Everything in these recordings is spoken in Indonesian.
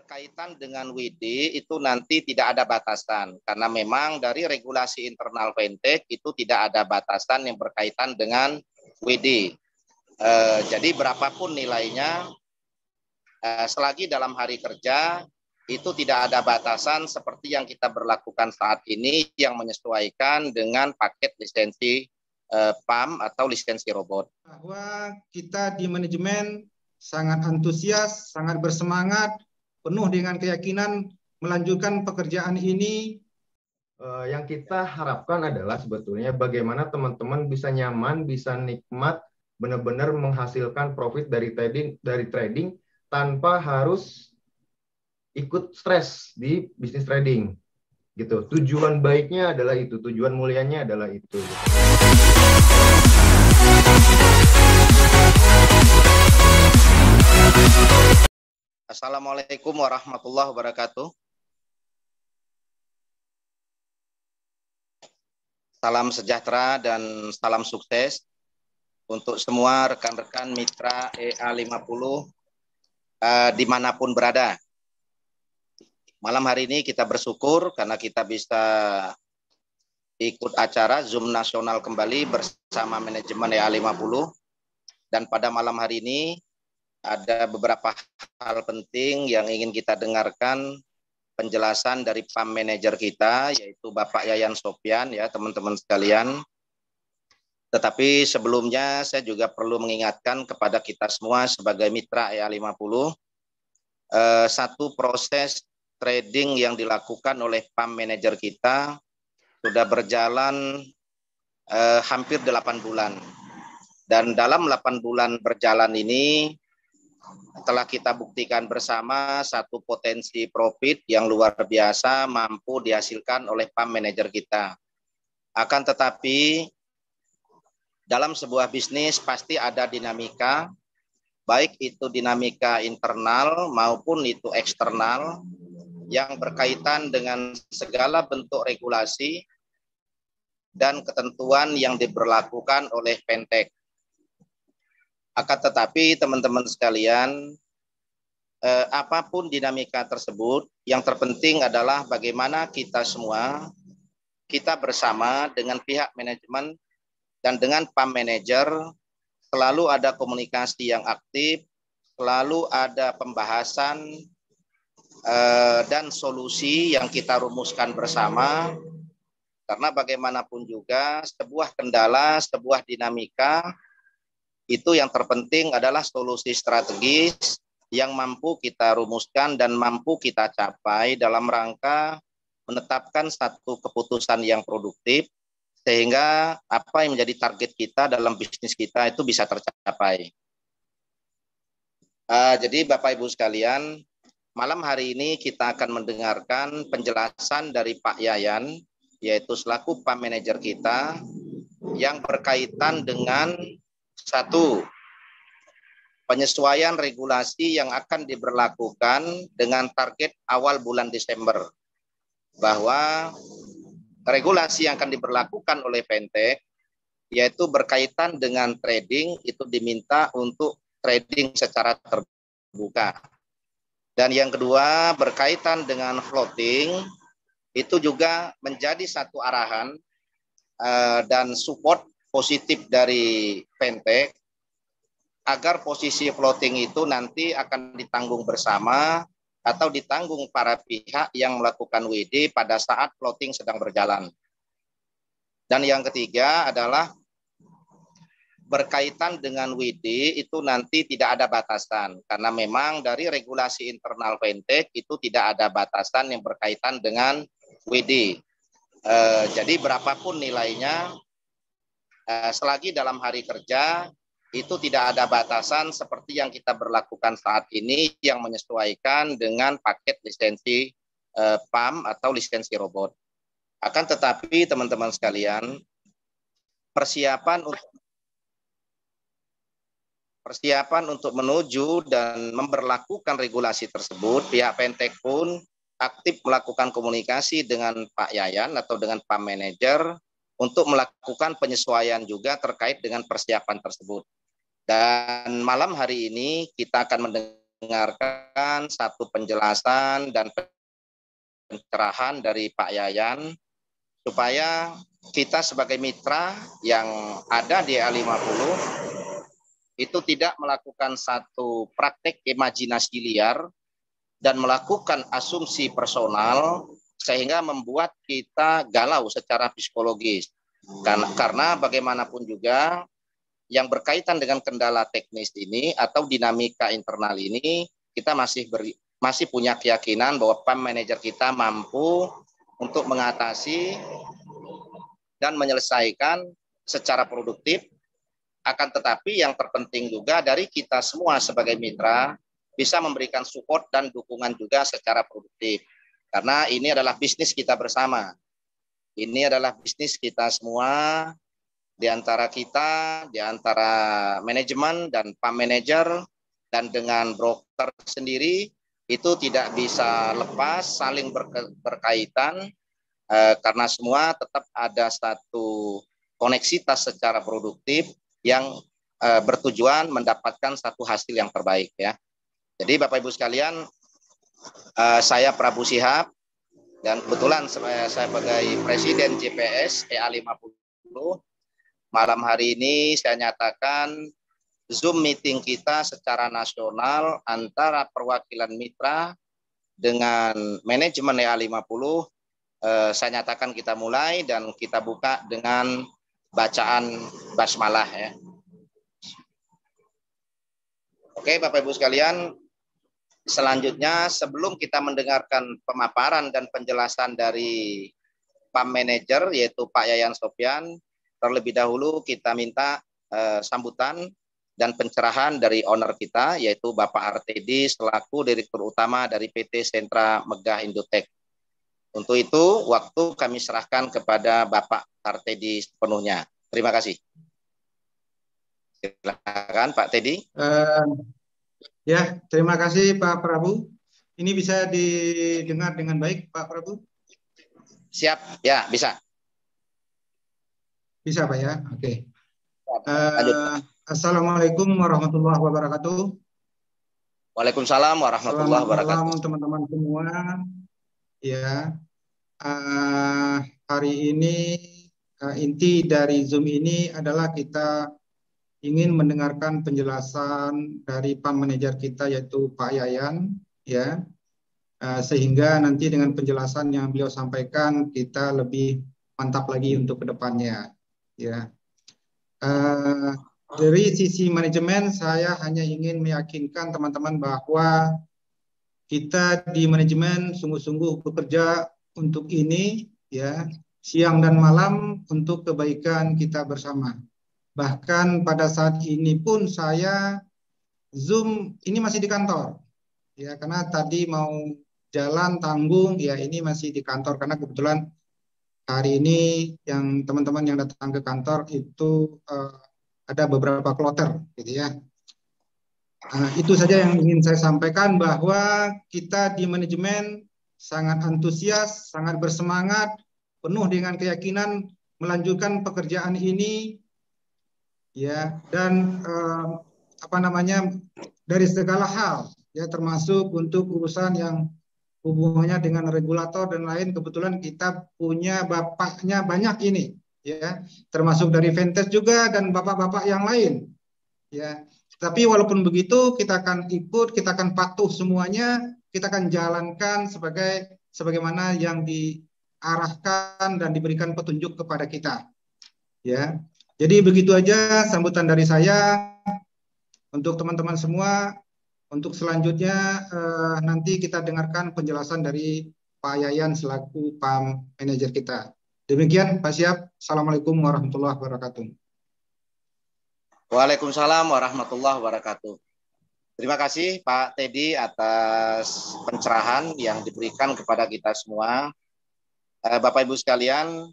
berkaitan dengan WD itu nanti tidak ada batasan karena memang dari regulasi internal Fintech itu tidak ada batasan yang berkaitan dengan WD. Jadi berapapun nilainya, selagi dalam hari kerja itu tidak ada batasan seperti yang kita berlakukan saat ini yang menyesuaikan dengan paket lisensi PAM atau lisensi robot. Bahwa kita di manajemen sangat antusias, sangat bersemangat, penuh dengan keyakinan melanjutkan pekerjaan ini. Yang kita harapkan adalah sebetulnya bagaimana teman-teman bisa nyaman, bisa nikmat, benar-benar menghasilkan profit dari trading tanpa harus ikut stres di bisnis trading. Gitu. Tujuan baiknya adalah itu, tujuan mulianya adalah itu. Assalamualaikum warahmatullahi wabarakatuh. Salam sejahtera dan salam sukses untuk semua rekan-rekan mitra EA50 dimanapun berada. Malam hari ini kita bersyukur karena kita bisa ikut acara Zoom nasional kembali bersama manajemen EA50. Dan pada malam hari ini ada beberapa hal penting yang ingin kita dengarkan penjelasan dari PAM manajer kita, yaitu Bapak Yayan Sofyan, ya teman-teman sekalian. Tetapi sebelumnya saya juga perlu mengingatkan kepada kita semua sebagai mitra EA50, satu proses trading yang dilakukan oleh PAM manajer kita sudah berjalan hampir 8 bulan. Dan dalam 8 bulan berjalan ini telah kita buktikan bersama satu potensi profit yang luar biasa mampu dihasilkan oleh PAM manajer kita. Akan tetapi dalam sebuah bisnis pasti ada dinamika, baik itu dinamika internal maupun itu eksternal yang berkaitan dengan segala bentuk regulasi dan ketentuan yang diberlakukan oleh Fintech. Akan tetapi teman-teman sekalian, apapun dinamika tersebut, yang terpenting adalah bagaimana kita semua, kita bersama dengan pihak manajemen dan dengan PAM manager selalu ada komunikasi yang aktif, selalu ada pembahasan dan solusi yang kita rumuskan bersama, karena bagaimanapun juga sebuah kendala, sebuah dinamika, itu yang terpenting adalah solusi strategis yang mampu kita rumuskan dan mampu kita capai dalam rangka menetapkan satu keputusan yang produktif sehingga apa yang menjadi target kita dalam bisnis kita itu bisa tercapai. Jadi Bapak Ibu sekalian, malam hari ini kita akan mendengarkan penjelasan dari Pak Yayan, yaitu selaku PAM manajer kita, yang berkaitan dengan satu, penyesuaian regulasi yang akan diberlakukan dengan target awal bulan Desember. Bahwa regulasi yang akan diberlakukan oleh Fintech, yaitu berkaitan dengan trading, itu diminta untuk trading secara terbuka. Dan yang kedua, berkaitan dengan floating, itu juga menjadi satu arahan dan support positif dari Fintech agar posisi floating itu nanti akan ditanggung bersama atau ditanggung para pihak yang melakukan WD pada saat floating sedang berjalan. Dan yang ketiga adalah berkaitan dengan WD itu nanti tidak ada batasan karena memang dari regulasi internal Fintech itu tidak ada batasan yang berkaitan dengan WD. Jadi berapapun nilainya, selagi dalam hari kerja itu tidak ada batasan seperti yang kita berlakukan saat ini yang menyesuaikan dengan paket lisensi PAM atau lisensi robot. Akan tetapi teman-teman sekalian, persiapan untuk menuju dan memberlakukan regulasi tersebut, pihak Fintech pun aktif melakukan komunikasi dengan Pak Yayan atau dengan PAM manager untuk melakukan penyesuaian juga terkait dengan persiapan tersebut. Dan malam hari ini kita akan mendengar mendengarkan satu penjelasan dan pencerahan dari Pak Yayan supaya kita sebagai mitra yang ada di A50 itu tidak melakukan satu praktek imajinasi liar dan melakukan asumsi personal sehingga membuat kita galau secara psikologis. Karena bagaimanapun juga yang berkaitan dengan kendala teknis ini atau dinamika internal ini, kita masih punya keyakinan bahwa PAM manajer kita mampu untuk mengatasi dan menyelesaikan secara produktif. Akan tetapi yang terpenting juga dari kita semua sebagai mitra bisa memberikan support dan dukungan juga secara produktif. Karena ini adalah bisnis kita bersama. Ini adalah bisnis kita semua, di antara kita, di antara manajemen dan PAM manajer, dan dengan broker sendiri, itu tidak bisa lepas, saling berkaitan, karena semua tetap ada satu koneksitas secara produktif yang bertujuan mendapatkan satu hasil yang terbaik ya. Jadi Bapak Ibu sekalian, saya Prabu Shihab dan kebetulan saya sebagai Presiden JPS EA50, malam hari ini saya nyatakan Zoom meeting kita secara nasional antara perwakilan mitra dengan manajemen EA50, saya nyatakan kita mulai dan kita buka dengan bacaan basmalah ya. Oke Bapak Ibu sekalian, selanjutnya sebelum kita mendengarkan pemaparan dan penjelasan dari PAM manajer yaitu Pak Yayan Sofyan, terlebih dahulu kita minta sambutan dan pencerahan dari owner kita yaitu Bapak Artedi selaku Direktur Utama dari PT Sentra Megah Indotech. Untuk itu, waktu kami serahkan kepada Bapak Artedi sepenuhnya. Terima kasih. Silakan Pak Teddy. Ya, terima kasih Pak Prabu. Ini bisa didengar dengan baik Pak Prabu? Siap, ya bisa. Bisa Pak ya, oke. Assalamualaikum warahmatullahi wabarakatuh. Waalaikumsalam warahmatullahi wabarakatuh. Selamat malam teman-teman semua. Ya, hari ini inti dari Zoom ini adalah kita ingin mendengarkan penjelasan dari PAM manajer kita yaitu Pak Yayan, ya, sehingga nanti dengan penjelasan yang beliau sampaikan kita lebih mantap lagi untuk kedepannya. Ya, dari sisi manajemen saya hanya ingin meyakinkan teman-teman bahwa kita di manajemen sungguh-sungguh bekerja untuk ini, ya, siang dan malam untuk kebaikan kita bersama. Bahkan pada saat ini pun saya Zoom ini masih di kantor, ya, karena tadi mau jalan tanggung, ya ini masih di kantor karena kebetulan hari ini yang teman-teman yang datang ke kantor itu ada beberapa kloter, gitu ya. Itu saja yang ingin saya sampaikan bahwa kita di manajemen sangat antusias, sangat bersemangat, penuh dengan keyakinan melanjutkan pekerjaan ini, ya, dan dari segala hal, ya, termasuk untuk urusan yang hubungannya dengan regulator dan lain. Kebetulan kita punya bapaknya banyak ini, ya, termasuk dari Ventes juga dan bapak-bapak yang lain, ya. Tapi walaupun begitu kita akan ikut, kita akan patuh semuanya, kita akan jalankan sebagaimana yang diarahkan dan diberikan petunjuk kepada kita. Ya. Jadi begitu aja sambutan dari saya untuk teman-teman semua. Untuk selanjutnya nanti kita dengarkan penjelasan dari Pak Yayan selaku PAM manajer kita. Demikian Pak Syihab. Assalamualaikum warahmatullahi wabarakatuh. Waalaikumsalam warahmatullahi wabarakatuh. Terima kasih Pak Teddy atas pencerahan yang diberikan kepada kita semua. Bapak Ibu sekalian,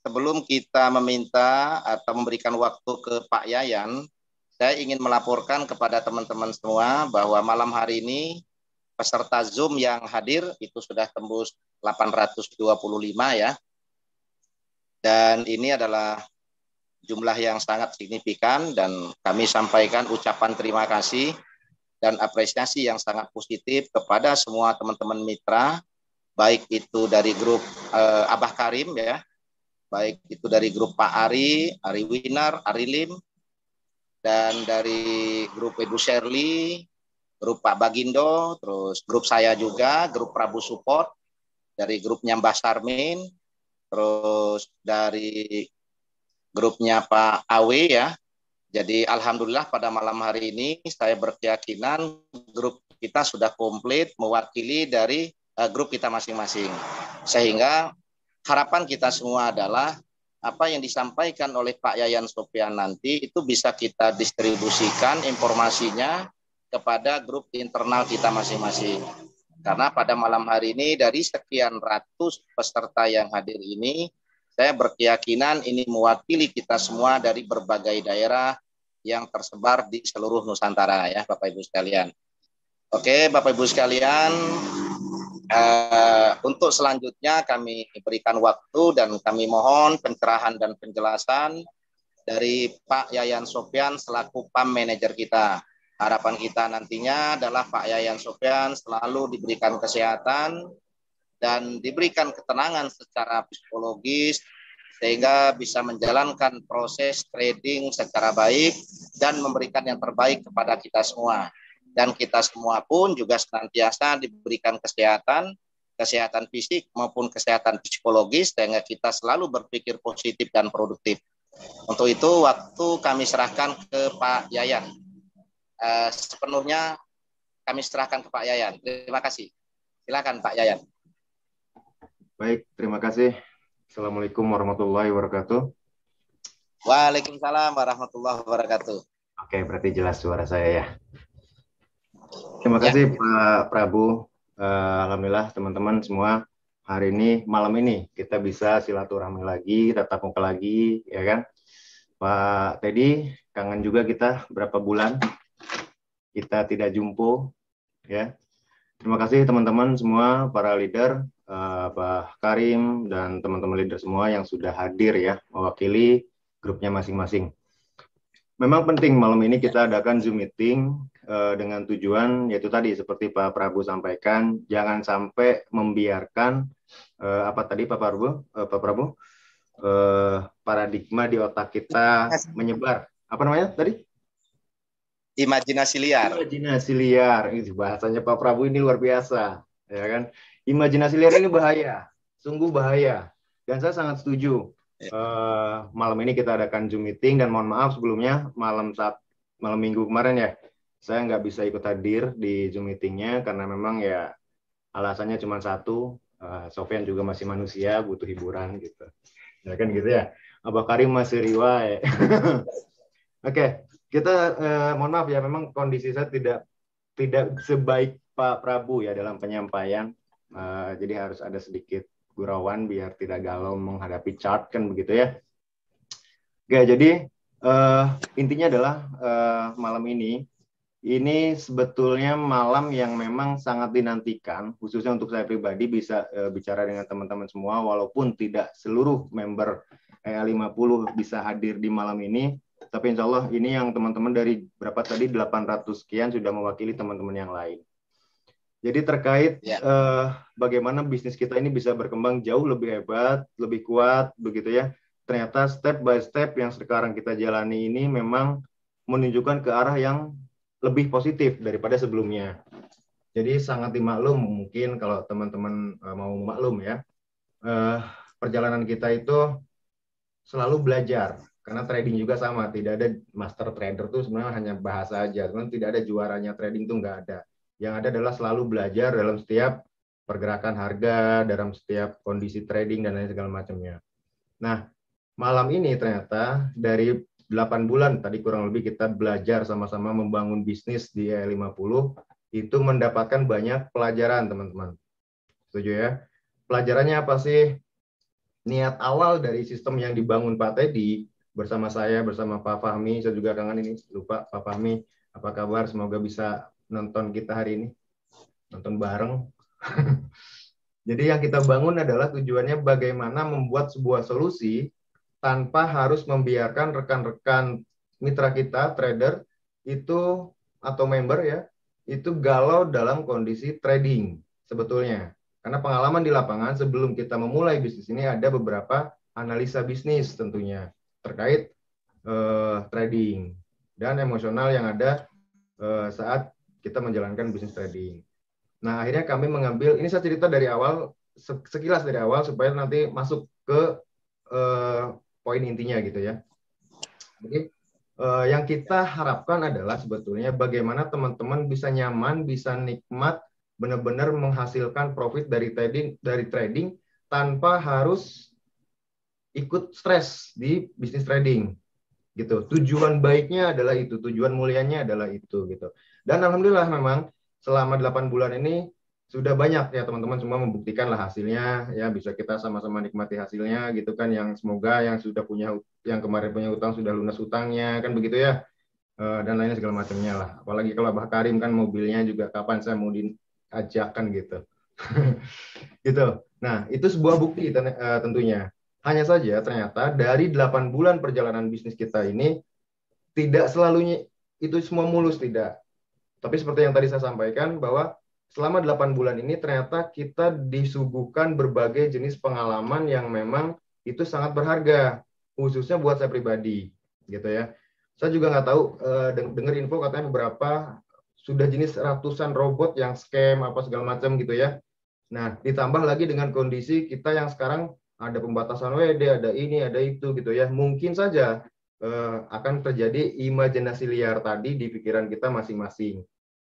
sebelum kita meminta atau memberikan waktu ke Pak Yayan, saya ingin melaporkan kepada teman-teman semua bahwa malam hari ini peserta Zoom yang hadir itu sudah tembus 825 ya. Dan ini adalah jumlah yang sangat signifikan dan kami sampaikan ucapan terima kasih dan apresiasi yang sangat positif kepada semua teman-teman mitra, baik itu dari grup Abah Karim ya, baik itu dari grup Pak Ari Winar, Ari Lim, dan dari grup Ibu Shirley, grup Pak Bagindo, terus grup saya juga, grup Prabu Support, dari grupnya Mbah Sarmin, terus dari grupnya Pak Awe ya. Jadi alhamdulillah pada malam hari ini saya berkeyakinan grup kita sudah komplit mewakili dari grup kita masing-masing. Sehingga harapan kita semua adalah apa yang disampaikan oleh Pak Yayan Sofian nanti itu bisa kita distribusikan informasinya kepada grup internal kita masing-masing. Karena pada malam hari ini dari sekian ratus peserta yang hadir ini, saya berkeyakinan ini mewakili kita semua dari berbagai daerah yang tersebar di seluruh Nusantara ya Bapak Ibu sekalian. Oke Bapak Ibu sekalian, untuk selanjutnya kami berikan waktu dan kami mohon pencerahan dan penjelasan dari Pak Yayan Sofian selaku PAM manajer kita. Harapan kita nantinya adalah Pak Yayan Sofian selalu diberikan kesehatan dan diberikan ketenangan secara psikologis sehingga bisa menjalankan proses trading secara baik dan memberikan yang terbaik kepada kita semua. Dan kita semua pun juga senantiasa diberikan kesehatan fisik maupun kesehatan psikologis sehingga kita selalu berpikir positif dan produktif. Untuk itu waktu kami serahkan ke Pak Yayan. Sepenuhnya kami serahkan ke Pak Yayan. Terima kasih. Silakan Pak Yayan. Baik, terima kasih. Assalamualaikum warahmatullahi wabarakatuh. Waalaikumsalam warahmatullahi wabarakatuh. Oke, berarti jelas suara saya ya. Terima kasih Pak Prabu. Alhamdulillah teman-teman semua, hari ini, malam ini kita bisa silaturahmi lagi, tatap muka lagi, ya kan? Pak Teddy, kangen juga kita berapa bulan kita tidak jumpa, ya. Terima kasih teman-teman semua, para leader, Pak Karim dan teman-teman leader semua yang sudah hadir ya, mewakili grupnya masing-masing. Memang penting malam ini kita adakan Zoom meeting dengan tujuan yaitu tadi seperti Pak Prabu sampaikan, jangan sampai membiarkan apa tadi Pak Prabu, paradigma di otak kita menyebar. Apa namanya tadi? Imajinasi liar. Imajinasi liar, itu bahasanya Pak Prabu ini luar biasa, ya kan? Imajinasi liar ini bahaya, sungguh bahaya. Dan saya sangat setuju. Malam ini kita adakan Zoom meeting dan mohon maaf sebelumnya malam minggu kemarin ya, saya nggak bisa ikut hadir di Zoom meetingnya karena memang ya alasannya cuma satu, Sofian juga masih manusia, butuh hiburan gitu. Ya kan gitu ya. Abah Karim masih riwayat. Oke. Kita mohon maaf ya, memang kondisi saya tidak sebaik Pak Prabu ya dalam penyampaian, jadi harus ada sedikit gurauan biar tidak galau menghadapi chart kan begitu ya. Oke, jadi intinya adalah malam ini sebetulnya malam yang memang sangat dinantikan, khususnya untuk saya pribadi bisa bicara dengan teman-teman semua, walaupun tidak seluruh member EA50 bisa hadir di malam ini. Tapi insya Allah ini yang teman-teman dari berapa tadi 800 sekian sudah mewakili teman-teman yang lain. Jadi terkait bagaimana bisnis kita ini bisa berkembang jauh lebih hebat, lebih kuat, begitu ya. Ternyata step by step yang sekarang kita jalani ini memang menunjukkan ke arah yang lebih positif daripada sebelumnya. Jadi sangat dimaklum mungkin kalau teman-teman mau maklum ya. Perjalanan kita itu selalu belajar. Karena trading juga sama, tidak ada master trader tuh sebenarnya hanya bahasa aja, sebenarnya tidak ada juaranya trading tuh nggak ada. Yang ada adalah selalu belajar dalam setiap pergerakan harga, dalam setiap kondisi trading dan lain segala macamnya. Nah, malam ini ternyata dari 8 bulan tadi kurang lebih kita belajar sama-sama membangun bisnis di E50 itu mendapatkan banyak pelajaran teman-teman. Setuju ya? Pelajarannya apa sih? Niat awal dari sistem yang dibangun Pak Teddy bersama saya, bersama Pak Fahmi, saya juga kangen ini, lupa Pak Fahmi, apa kabar? Semoga bisa nonton kita hari ini, nonton bareng. Jadi yang kita bangun adalah tujuannya bagaimana membuat sebuah solusi tanpa harus membiarkan rekan-rekan mitra kita, trader, itu atau member ya, itu galau dalam kondisi trading sebetulnya. Karena pengalaman di lapangan sebelum kita memulai bisnis ini ada beberapa analisa bisnis tentunya terkait trading dan emosional yang ada saat kita menjalankan bisnis trading. Nah, akhirnya kami mengambil, ini saya cerita dari awal, sekilas dari awal supaya nanti masuk ke poin intinya gitu ya. Jadi yang kita harapkan adalah sebetulnya bagaimana teman-teman bisa nyaman, bisa nikmat, benar-benar menghasilkan profit dari trading tanpa harus ikut stres di bisnis trading gitu. Tujuan baiknya adalah itu, tujuan mulianya adalah itu gitu. Dan alhamdulillah memang selama 8 bulan ini sudah banyak ya teman-teman semua membuktikan lah hasilnya ya, bisa kita sama-sama nikmati hasilnya gitu kan, yang semoga yang sudah punya, yang kemarin punya utang sudah lunas utangnya kan begitu ya, dan lainnya segala macamnya lah. Apalagi kalau Abah Karim kan mobilnya juga kapan saya mau diajakkan gitu. Gitu. Nah, itu sebuah bukti tentunya. Hanya saja ternyata dari 8 bulan perjalanan bisnis kita ini tidak selalunya itu semua mulus, tidak. Tapi seperti yang tadi saya sampaikan bahwa selama 8 bulan ini ternyata kita disuguhkan berbagai jenis pengalaman yang memang itu sangat berharga, khususnya buat saya pribadi, gitu ya. Saya juga nggak tahu, dengar info katanya beberapa sudah jenis ratusan robot yang scam apa segala macam gitu ya. Nah, ditambah lagi dengan kondisi kita yang sekarang ada pembatasan WD, ada ini, ada itu gitu ya. Mungkin saja akan terjadi imajinasi liar tadi di pikiran kita masing-masing.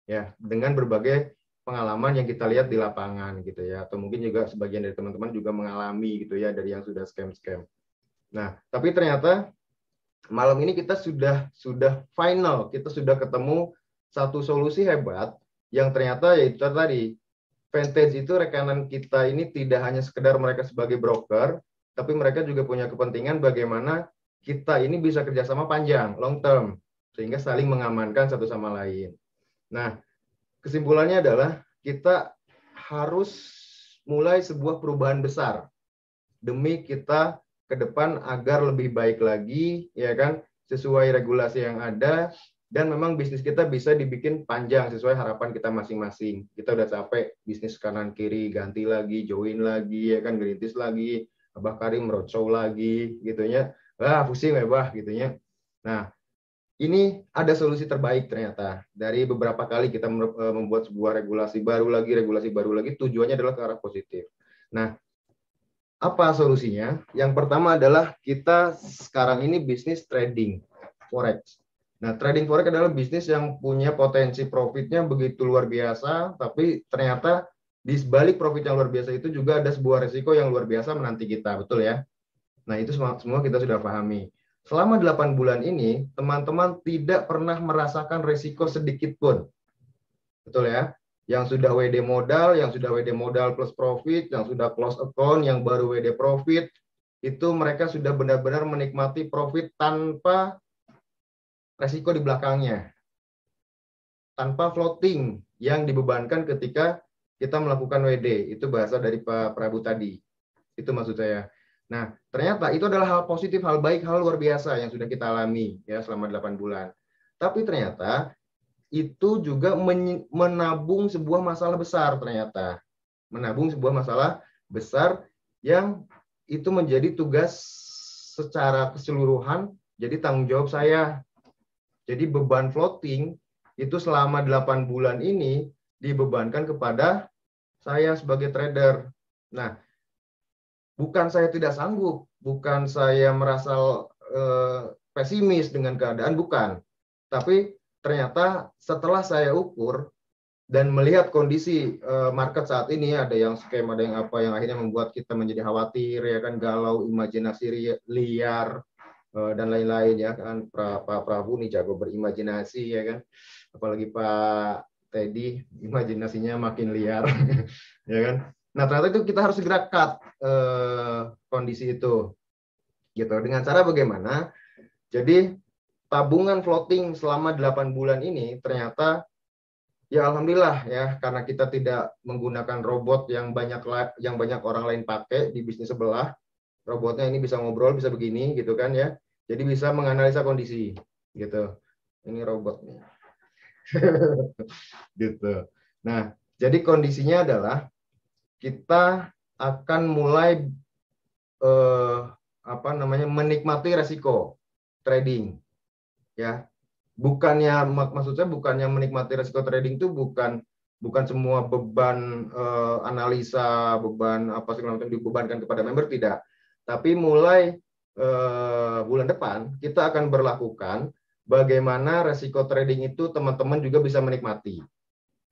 Ya, dengan berbagai pengalaman yang kita lihat di lapangan gitu ya, atau mungkin juga sebagian dari teman-teman juga mengalami gitu ya dari yang sudah scam-scam. Nah, tapi ternyata malam ini kita sudah final, kita sudah ketemu satu solusi hebat yang ternyata yaitu tadi Vantage itu rekanan kita ini tidak hanya sekedar mereka sebagai broker, tapi mereka juga punya kepentingan bagaimana kita ini bisa kerjasama panjang, long term, sehingga saling mengamankan satu sama lain. Nah, kesimpulannya adalah kita harus mulai sebuah perubahan besar demi kita ke depan agar lebih baik lagi, ya kan, sesuai regulasi yang ada, dan memang bisnis kita bisa dibikin panjang sesuai harapan kita masing-masing. Kita udah capek bisnis kanan kiri, ganti lagi, join lagi, ya kan, gerintis lagi, Abah Karim roadshow lagi, gitunya. Pusing ya, Bah, gitunya. Nah, ini ada solusi terbaik ternyata. Dari beberapa kali kita membuat sebuah regulasi baru lagi, tujuannya adalah ke arah positif. Nah, apa solusinya? Yang pertama adalah kita sekarang ini bisnis trading forex. Nah, trading forex adalah bisnis yang punya potensi profitnya begitu luar biasa, tapi ternyata di balik profit yang luar biasa itu juga ada sebuah risiko yang luar biasa menanti kita, betul ya? Nah, itu semua kita sudah pahami. Selama 8 bulan ini, teman-teman tidak pernah merasakan risiko sedikit pun. Betul ya? Yang sudah WD modal plus profit, yang sudah close account, yang baru WD profit, itu mereka sudah benar-benar menikmati profit tanpa resiko di belakangnya. Tanpa floating yang dibebankan ketika kita melakukan WD. Itu bahasa dari Pak Prabu tadi. Itu maksud saya. Nah, ternyata itu adalah hal positif, hal baik, hal luar biasa yang sudah kita alami ya selama 8 bulan. Tapi ternyata itu juga menabung sebuah masalah besar ternyata. Menabung sebuah masalah besar yang itu menjadi tugas secara keseluruhan, jadi tanggung jawab saya. Jadi beban floating itu selama 8 bulan ini dibebankan kepada saya sebagai trader. Nah, bukan saya tidak sanggup, bukan saya merasa pesimis dengan keadaan, bukan. Tapi ternyata setelah saya ukur dan melihat kondisi market saat ini, ada yang scam, ada yang apa, yang akhirnya membuat kita menjadi khawatir, ya kan, galau, imajinasi liar, dan lain-lain, ya kan. Pak Prabu nih jago berimajinasi, ya kan. Apalagi Pak Teddy, imajinasinya makin liar, ya kan. Nah, ternyata itu kita harus segera cut kondisi itu, gitu. Dengan cara bagaimana? Jadi tabungan floating selama 8 bulan ini ternyata ya alhamdulillah ya, karena kita tidak menggunakan robot yang banyak orang lain pakai di bisnis sebelah. Robotnya ini bisa ngobrol, bisa begini, gitu kan ya. Jadi bisa menganalisa kondisi, gitu. Ini robotnya. Gitu. Nah, jadi kondisinya adalah kita akan mulai menikmati resiko trading, ya. Bukannya, maksud saya bukannya menikmati resiko trading itu bukan semua beban analisa, beban apa segala macam dibebankan kepada member, tidak. Tapi mulai bulan depan kita akan berlakukan bagaimana resiko trading itu teman-teman juga bisa menikmati.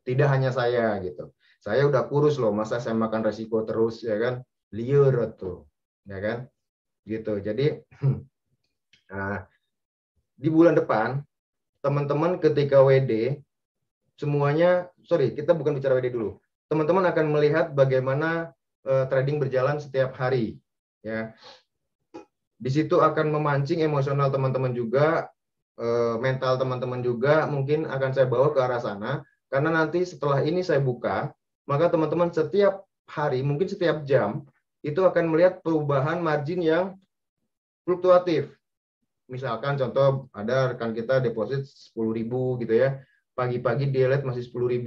Tidak hanya saya gitu. Saya udah kurus loh, masa saya makan resiko terus, ya kan? Liur tuh, ya kan? Gitu. Jadi di bulan depan teman-teman ketika WD semuanya, kita bukan bicara WD dulu. Teman-teman akan melihat bagaimana trading berjalan setiap hari, ya. Di situ akan memancing emosional teman-teman juga, mental teman-teman juga, mungkin akan saya bawa ke arah sana, karena nanti setelah ini saya buka, maka teman-teman setiap hari, mungkin setiap jam, itu akan melihat perubahan margin yang fluktuatif. Misalkan contoh ada rekan kita deposit 10.000 gitu ya, pagi-pagi dia lihat masih 10.000,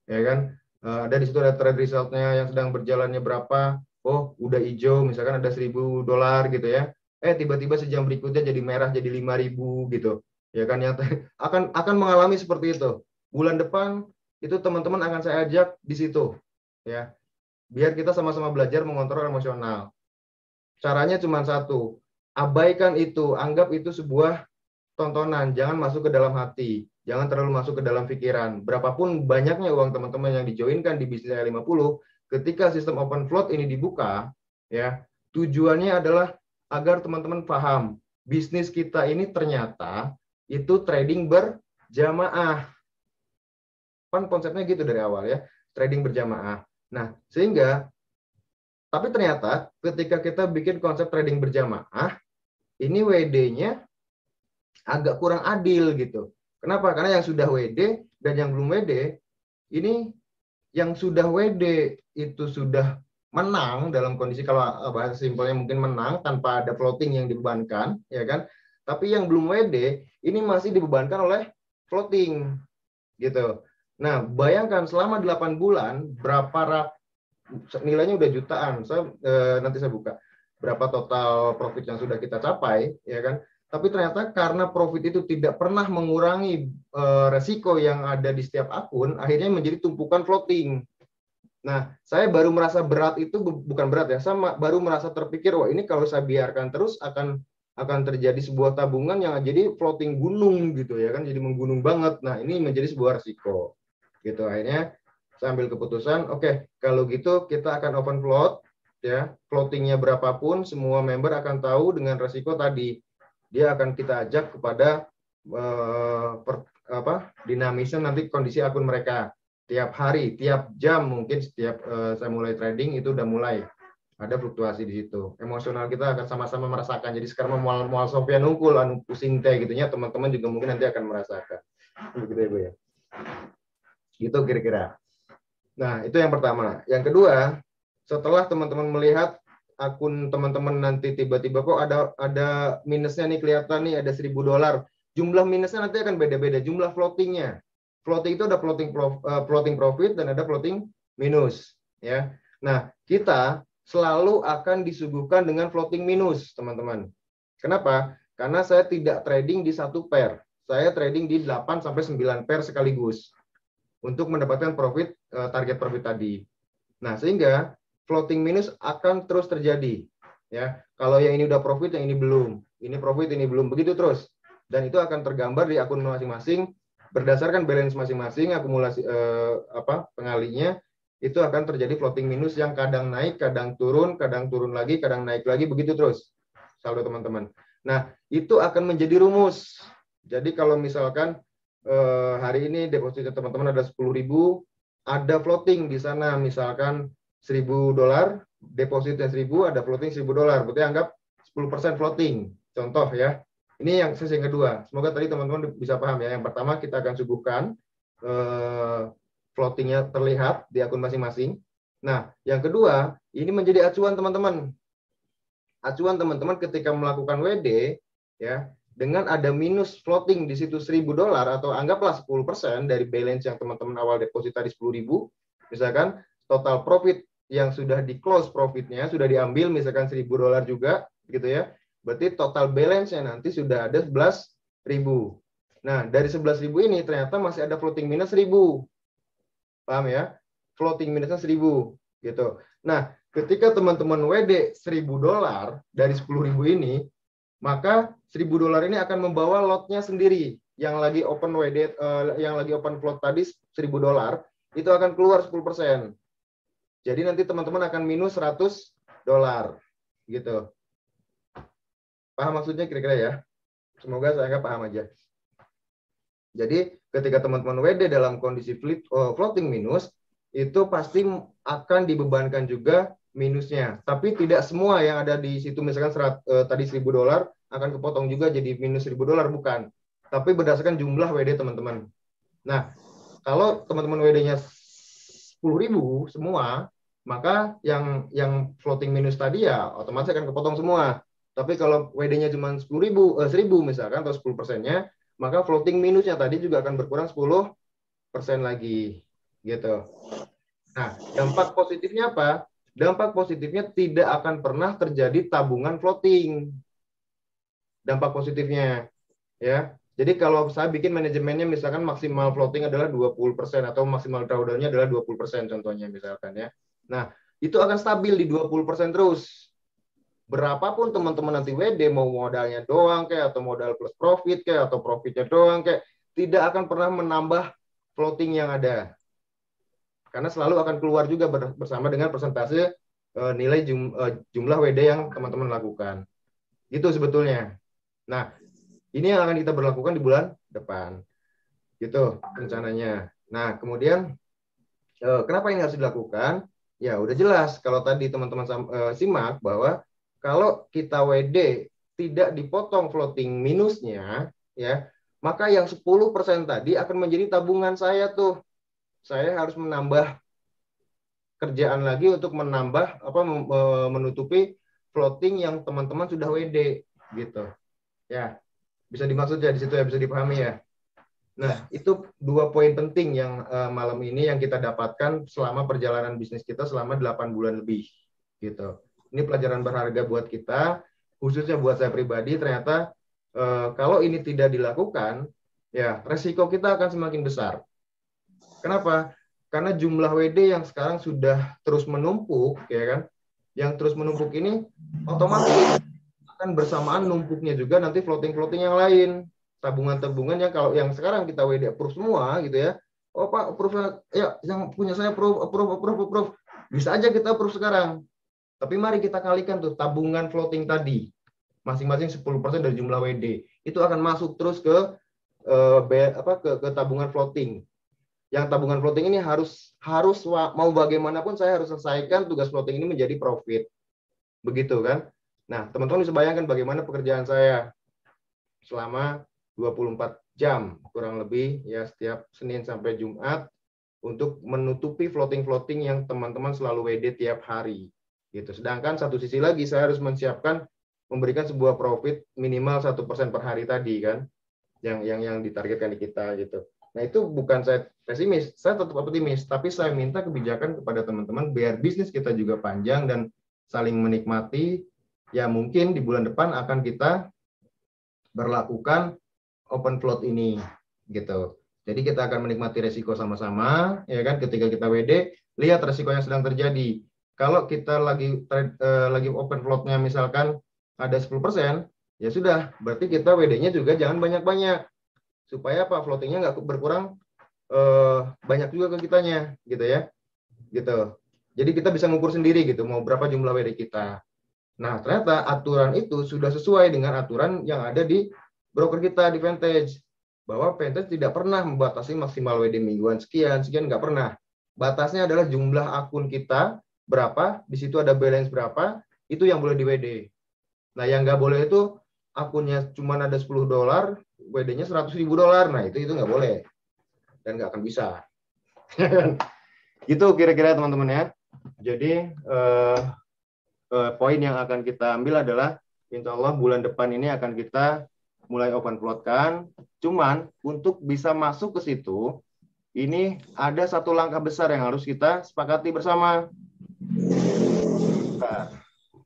ya kan? Ada di situ ada trade resultnya yang sedang berjalannya berapa, oh udah hijau, misalkan ada $1.000 gitu ya, tiba-tiba sejam berikutnya jadi merah jadi 5.000 gitu, ya kan? Yang akan mengalami seperti itu. Bulan depan itu teman-teman akan saya ajak di situ, ya, biar kita sama-sama belajar mengontrol emosional. Caranya cuma satu. Abaikan itu, anggap itu sebuah tontonan, jangan masuk ke dalam hati, jangan terlalu masuk ke dalam pikiran. Berapapun banyaknya uang teman-teman yang dijoinkan di bisnis 50, ketika sistem open float ini dibuka, ya, tujuannya adalah agar teman-teman paham, bisnis kita ini ternyata itu trading berjamaah. Kan konsepnya gitu dari awal ya, trading berjamaah. Nah, sehingga tapi ternyata ketika kita bikin konsep trading berjamaah, ini WD-nya agak kurang adil gitu. Kenapa? Karena yang sudah WD dan yang belum WD, ini yang sudah WD itu sudah menang dalam kondisi, kalau bahasa simpelnya mungkin menang tanpa ada floating yang dibebankan, ya kan? Tapi yang belum WD ini masih dibebankan oleh floating gitu. Nah, bayangkan selama 8 bulan berapa nilainya udah jutaan. Nanti saya buka berapa total profit yang sudah kita capai, ya kan? Tapi ternyata karena profit itu tidak pernah mengurangi resiko yang ada di setiap akun, akhirnya menjadi tumpukan floating. Nah, saya baru merasa berat itu, bukan berat ya, saya baru merasa terpikir, wah ini kalau saya biarkan terus akan terjadi sebuah tabungan yang jadi floating gunung gitu, ya kan, jadi menggunung banget. Nah, ini menjadi sebuah resiko gitu. Akhirnya saya ambil keputusan, oke, kalau gitu kita akan open float, ya, floatingnya berapapun, semua member akan tahu dengan resiko tadi. Dia akan kita ajak kepada dinamisnya nanti kondisi akun mereka. Tiap hari, tiap jam, mungkin setiap saya mulai trading itu udah mulai ada fluktuasi di situ. Emosional kita akan sama-sama merasakan. Jadi sekarang mual Sofia nungkul, anu pusing teh gitunya, teman-teman juga mungkin nanti akan merasakan. Begitu ya, Bu ya. Gitu kira-kira. Nah, itu yang pertama. Yang kedua, setelah teman-teman melihat akun teman-teman nanti tiba-tiba kok ada minusnya nih, kelihatan nih ada $1.000. Jumlah minusnya nanti akan beda-beda, jumlah floatingnya. Floating itu ada floating profit dan ada floating minus, ya. Nah, kita selalu akan disuguhkan dengan floating minus, teman-teman. Kenapa? Karena saya tidak trading di satu pair. Saya trading di 8 sampai 9 pair sekaligus untuk mendapatkan profit, target profit tadi. Nah, sehingga floating minus akan terus terjadi, ya. Kalau yang ini udah profit, yang ini belum. Ini profit, ini belum, begitu terus. Dan itu akan tergambar di akun masing-masing berdasarkan balance masing-masing, akumulasi pengalinya itu akan terjadi floating minus yang kadang naik, kadang turun lagi, kadang naik lagi, begitu terus saldo teman-teman. Nah, itu akan menjadi rumus. Jadi kalau misalkan hari ini depositnya teman-teman ada 10.000, ada floating di sana misalkan $1.000, depositnya 1.000, ada floating $1.000, berarti anggap 10% floating. Contoh ya. Ini yang sesi yang kedua. Semoga tadi teman-teman bisa paham ya. Yang pertama kita akan suguhkan floatingnya terlihat di akun masing-masing. Nah, yang kedua ini menjadi acuan teman-teman. Acuan teman-teman ketika melakukan WD, ya, dengan ada minus floating di situ $1.000 atau anggaplah 10% dari balance yang teman-teman awal deposita di 10.000, misalkan total profit yang sudah di close profitnya sudah diambil misalkan $1.000 juga gitu ya. Berarti total balance-nya nanti sudah ada 11.000. Nah, dari 11.000 ini ternyata masih ada floating minus 1.000. Paham ya? Floating minusnya 1.000 gitu. Nah, ketika teman-teman WD $1.000 dari 10.000 ini, maka $1.000 ini akan membawa lotnya sendiri. Yang lagi open WD, yang lagi open float tadi $1.000 itu akan keluar 10%. Jadi nanti teman-teman akan minus $100 gitu. Paham maksudnya kira-kira ya? Semoga saya paham aja. Jadi ketika teman-teman WD dalam kondisi floating minus, itu pasti akan dibebankan juga minusnya. Tapi tidak semua yang ada di situ, misalkan tadi $1.000 akan kepotong juga jadi minus $1.000, bukan. Tapi berdasarkan jumlah WD teman-teman. Nah, kalau teman-teman WD-nya 10.000 semua, maka yang floating minus tadi ya otomatis akan kepotong semua. Tapi kalau WD-nya cuma 1.000 misalkan atau 10%-nya, maka floating minusnya tadi juga akan berkurang 10% lagi gitu. Nah, dampak positifnya apa? Dampak positifnya tidak akan pernah terjadi tabungan floating. Dampak positifnya ya. Jadi kalau saya bikin manajemennya misalkan maksimal floating adalah 20% atau maksimal drawdown-nya adalah 20% contohnya misalkan ya. Nah, itu akan stabil di 20% terus. Berapapun teman-teman nanti WD mau modalnya doang kayak atau modal plus profit kayak atau profitnya doang kayak, tidak akan pernah menambah floating yang ada. Karena selalu akan keluar juga bersama dengan persentase nilai jumlah WD yang teman-teman lakukan. Itu sebetulnya. Nah, ini yang akan kita berlakukan di bulan depan. Gitu rencananya. Nah, kemudian kenapa ini harus dilakukan? Ya, udah jelas kalau tadi teman-teman simak bahwa kalau kita WD tidak dipotong floating minusnya, ya, maka yang 10% tadi akan menjadi tabungan saya tuh. Saya harus menambah kerjaan lagi untuk menutupi floating yang teman-teman sudah WD gitu. Ya, bisa dimaksud ya di situ ya, bisa dipahami ya. Nah, itu 2 poin penting yang malam ini yang kita dapatkan selama perjalanan bisnis kita selama 8 bulan lebih gitu. Ini pelajaran berharga buat kita, khususnya buat saya pribadi. Ternyata kalau ini tidak dilakukan, ya resiko kita akan semakin besar. Kenapa? Karena jumlah WD yang sekarang sudah terus menumpuk, ya kan? Yang terus menumpuk ini otomatis akan bersamaan numpuknya juga nanti floating-floating yang lain, tabungan-tabungan yang kalau yang sekarang kita WD approve semua, gitu ya. Oh Pak, approve ya, yang punya saya approve. Bisa aja kita approve sekarang. Tapi mari kita kalikan tuh tabungan floating tadi, masing-masing 10% dari jumlah WD. Itu akan masuk terus ke tabungan floating. Yang tabungan floating ini harus mau bagaimanapun saya harus selesaikan tugas floating ini menjadi profit. Begitu kan? Nah, teman-teman bisa bayangkan bagaimana pekerjaan saya selama 24 jam kurang lebih ya setiap Senin sampai Jumat untuk menutupi floating-floating yang teman-teman selalu WD tiap hari. Gitu. Sedangkan satu sisi lagi saya harus memberikan sebuah profit minimal 1% per hari tadi kan, yang ditargetkan di kita gitu. Nah, itu bukan saya pesimis, saya tetap optimis, tapi saya minta kebijakan kepada teman-teman biar bisnis kita juga panjang dan saling menikmati. Ya mungkin di bulan depan akan kita berlakukan open float ini gitu. Jadi kita akan menikmati resiko sama-sama, ya kan? Ketika kita WD, lihat resiko yang sedang terjadi. Kalau kita lagi open floatnya misalkan ada 10%, ya sudah, berarti kita WD-nya juga jangan banyak-banyak. Supaya apa? Floatingnya nggak berkurang banyak juga ke kitanya, gitu ya. Gitu. Jadi kita bisa mengukur sendiri gitu, mau berapa jumlah WD kita. Nah, ternyata aturan itu sudah sesuai dengan aturan yang ada di broker kita di Vantage. Bahwa Vantage tidak pernah membatasi maksimal WD mingguan sekian, nggak pernah. Batasnya adalah jumlah akun kita berapa, di situ ada balance berapa, itu yang boleh di WD. Nah, yang nggak boleh itu akunnya cuma ada $10, WD-nya $100.000. Nah, itu nggak boleh. Dan nggak akan bisa. Gitu kira-kira teman-teman ya. Jadi, poin yang akan kita ambil adalah insya Allah bulan depan ini akan kita mulai open float kan. Cuman untuk bisa masuk ke situ, ini ada satu langkah besar yang harus kita sepakati bersama. Nah,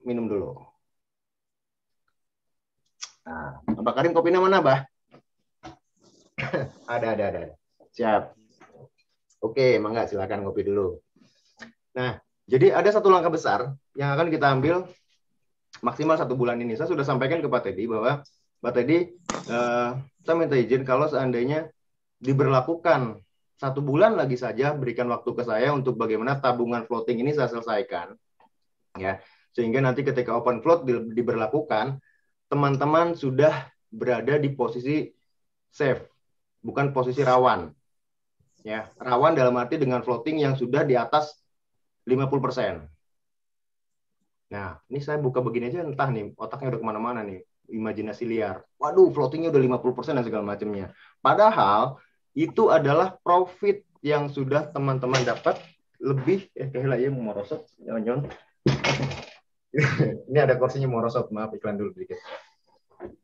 minum dulu. Nah, Mbak Karim kopinya mana, Bah? Ada. Siap. Oke, mangga silakan ngopi dulu. Nah, jadi ada satu langkah besar yang akan kita ambil maksimal 1 bulan ini. Saya sudah sampaikan ke Pak Teddy bahwa Pak Teddy, saya minta izin kalau seandainya diberlakukan 1 bulan lagi saja, berikan waktu ke saya untuk bagaimana tabungan floating ini saya selesaikan, ya, sehingga nanti ketika open float diberlakukan, teman-teman sudah berada di posisi safe, bukan posisi rawan. Ya, rawan dalam arti dengan floating yang sudah di atas 50%. Nah, ini saya buka begini aja, entah nih, otaknya udah kemana-mana nih, imajinasi liar. Waduh, floatingnya udah 50% dan segala macamnya. Padahal, itu adalah profit yang sudah teman-teman dapat lebih, kayak ya mau merosot, jangan-jangan. Ini ada kursinya merosot, maaf iklan dulu sedikit.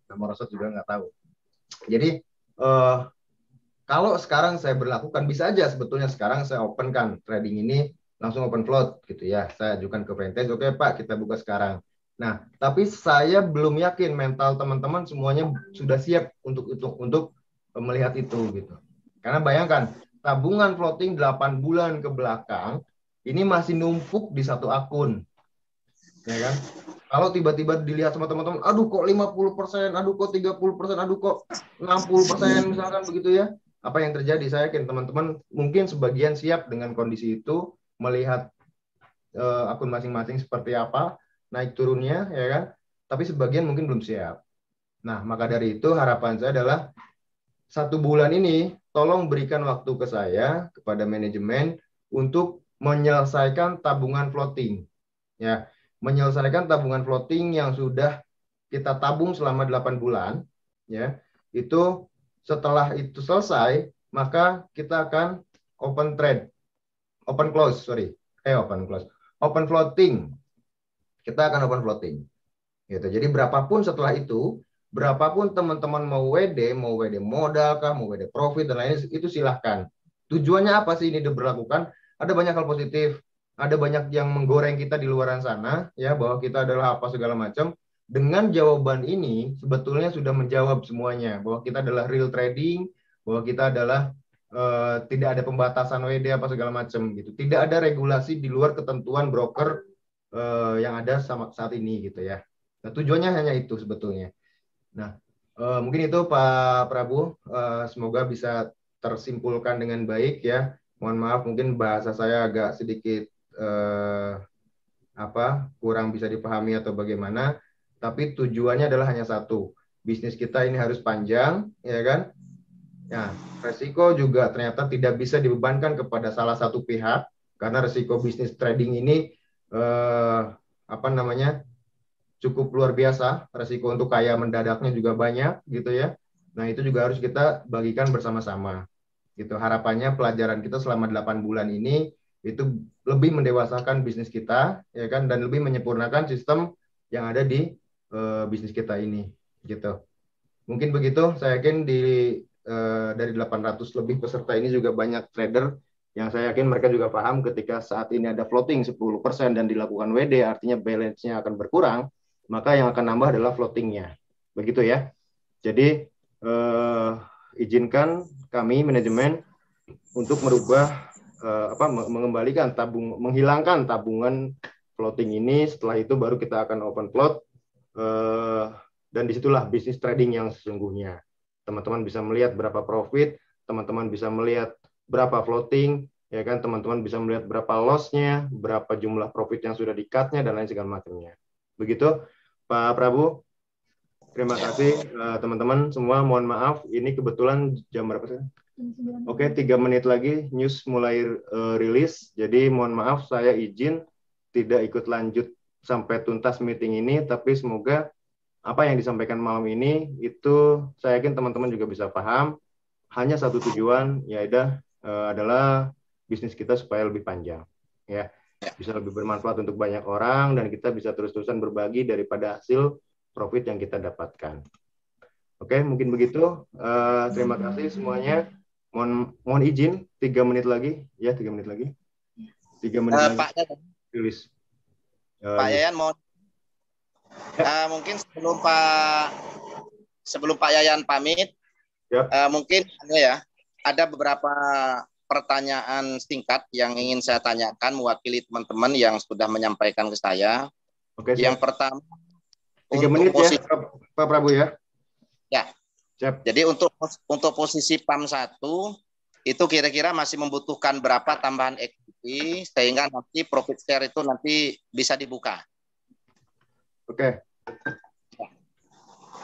Nah, merosot juga nggak tahu. Jadi, kalau sekarang saya berlakukan, bisa aja sebetulnya sekarang saya open kan trading ini, langsung open float gitu ya. Saya ajukan ke Vantage, oke Pak, kita buka sekarang. Nah, tapi saya belum yakin mental teman-teman semuanya sudah siap untuk melihat itu gitu. Karena bayangkan, tabungan floating 8 bulan ke belakang ini masih numpuk di satu akun. Ya kan? Kalau tiba-tiba dilihat sama teman-teman, aduh kok 50%, aduh kok 30%, aduh kok 60% misalkan begitu ya. Apa yang terjadi? Saya yakin teman-teman mungkin sebagian siap dengan kondisi itu, melihat akun masing-masing seperti apa, naik turunnya, ya kan? Tapi sebagian mungkin belum siap. Nah, maka dari itu harapan saya adalah 1 bulan ini, tolong berikan waktu ke saya, kepada manajemen, untuk menyelesaikan tabungan floating. Ya, menyelesaikan tabungan floating yang sudah kita tabung selama 8 bulan, ya, itu setelah itu selesai, maka kita akan open floating. Kita akan open floating. Gitu. Jadi berapapun setelah itu, berapapun teman-teman mau WD modal kah, mau WD profit dan lainnya, itu silahkan. Tujuannya apa sih ini diberlakukan? Ada banyak hal positif, ada banyak yang menggoreng kita di luaran sana, ya, bahwa kita adalah apa segala macam. Dengan jawaban ini sebetulnya sudah menjawab semuanya, bahwa kita adalah real trading, bahwa kita adalah tidak ada pembatasan WD apa segala macam gitu. Tidak ada regulasi di luar ketentuan broker yang ada saat ini gitu ya. Nah, tujuannya hanya itu sebetulnya. Nah, mungkin itu Pak Prabu, semoga bisa tersimpulkan dengan baik ya. Mohon maaf mungkin bahasa saya agak sedikit kurang bisa dipahami atau bagaimana, tapi tujuannya adalah hanya satu. Bisnis kita ini harus panjang, ya kan? Nah, resiko juga ternyata tidak bisa dibebankan kepada salah satu pihak, karena resiko bisnis trading ini cukup luar biasa. Resiko untuk kaya mendadaknya juga banyak gitu ya. Nah, itu juga harus kita bagikan bersama-sama. Gitu. Harapannya pelajaran kita selama 8 bulan ini itu lebih mendewasakan bisnis kita, ya kan, dan lebih menyempurnakan sistem yang ada di bisnis kita ini gitu. Mungkin begitu. Saya yakin dari 800 lebih peserta ini juga banyak trader yang saya yakin mereka juga paham ketika saat ini ada floating 10% dan dilakukan WD, artinya balance-nya akan berkurang, maka yang akan nambah adalah floating-nya. Begitu ya. Jadi izinkan kami manajemen untuk merubah mengembalikan menghilangkan tabungan floating ini. Setelah itu baru kita akan open float, dan disitulah bisnis trading yang sesungguhnya. Teman-teman bisa melihat berapa profit, teman-teman bisa melihat berapa floating, ya kan, teman-teman bisa melihat berapa loss-nya, berapa jumlah profit yang sudah di-cut-nya, dan lain segala macamnya. Begitu, Pak Prabu. Terima kasih, teman-teman semua. Mohon maaf, ini kebetulan jam berapa sih? Oke, 3 menit lagi news mulai rilis. Jadi mohon maaf, saya izin tidak ikut lanjut sampai tuntas meeting ini, tapi semoga apa yang disampaikan malam ini itu saya yakin teman-teman juga bisa paham. Hanya satu tujuan, yaitu adalah bisnis kita supaya lebih panjang, ya, bisa lebih bermanfaat untuk banyak orang, dan kita bisa terus-terusan berbagi daripada hasil profit yang kita dapatkan. Oke, mungkin begitu. Terima kasih semuanya. Mohon izin 3 menit lagi, ya 3 menit lagi. 3 menit lagi. Pak Yayan, Tulis. Pak Iya. Yayan mau Ya. mungkin sebelum Pak Yayan pamit, Ya. mungkin ya ada beberapa pertanyaan singkat yang ingin saya tanyakan mewakili teman-teman yang sudah menyampaikan ke saya. Oke, Yang siap. pertama 3 untuk menit ya, posisi Pak Prabu ya. ya. Siap. Jadi untuk posisi PAM 1 itu kira-kira masih membutuhkan berapa tambahan equity sehingga nanti profit share itu nanti bisa dibuka. Oke.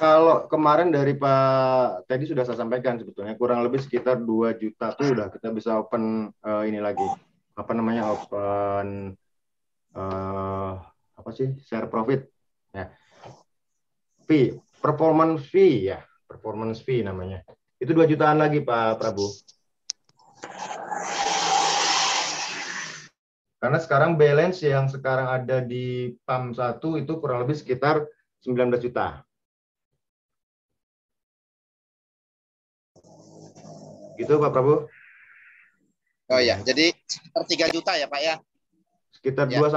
Kalau kemarin dari Pak Teddy sudah saya sampaikan sebetulnya kurang lebih sekitar 2 juta tuh udah kita bisa open ini lagi. Apa namanya? Open apa sih? Share profit ya. Fee, performance fee ya. Performance fee namanya. Itu 2 jutaan lagi Pak Prabu. Karena sekarang balance yang sekarang ada di PAM 1 itu kurang lebih sekitar 19 juta. Gitu Pak Prabu. Oh ya, jadi sekitar 3 juta ya Pak ya. Sekitar Ya. 2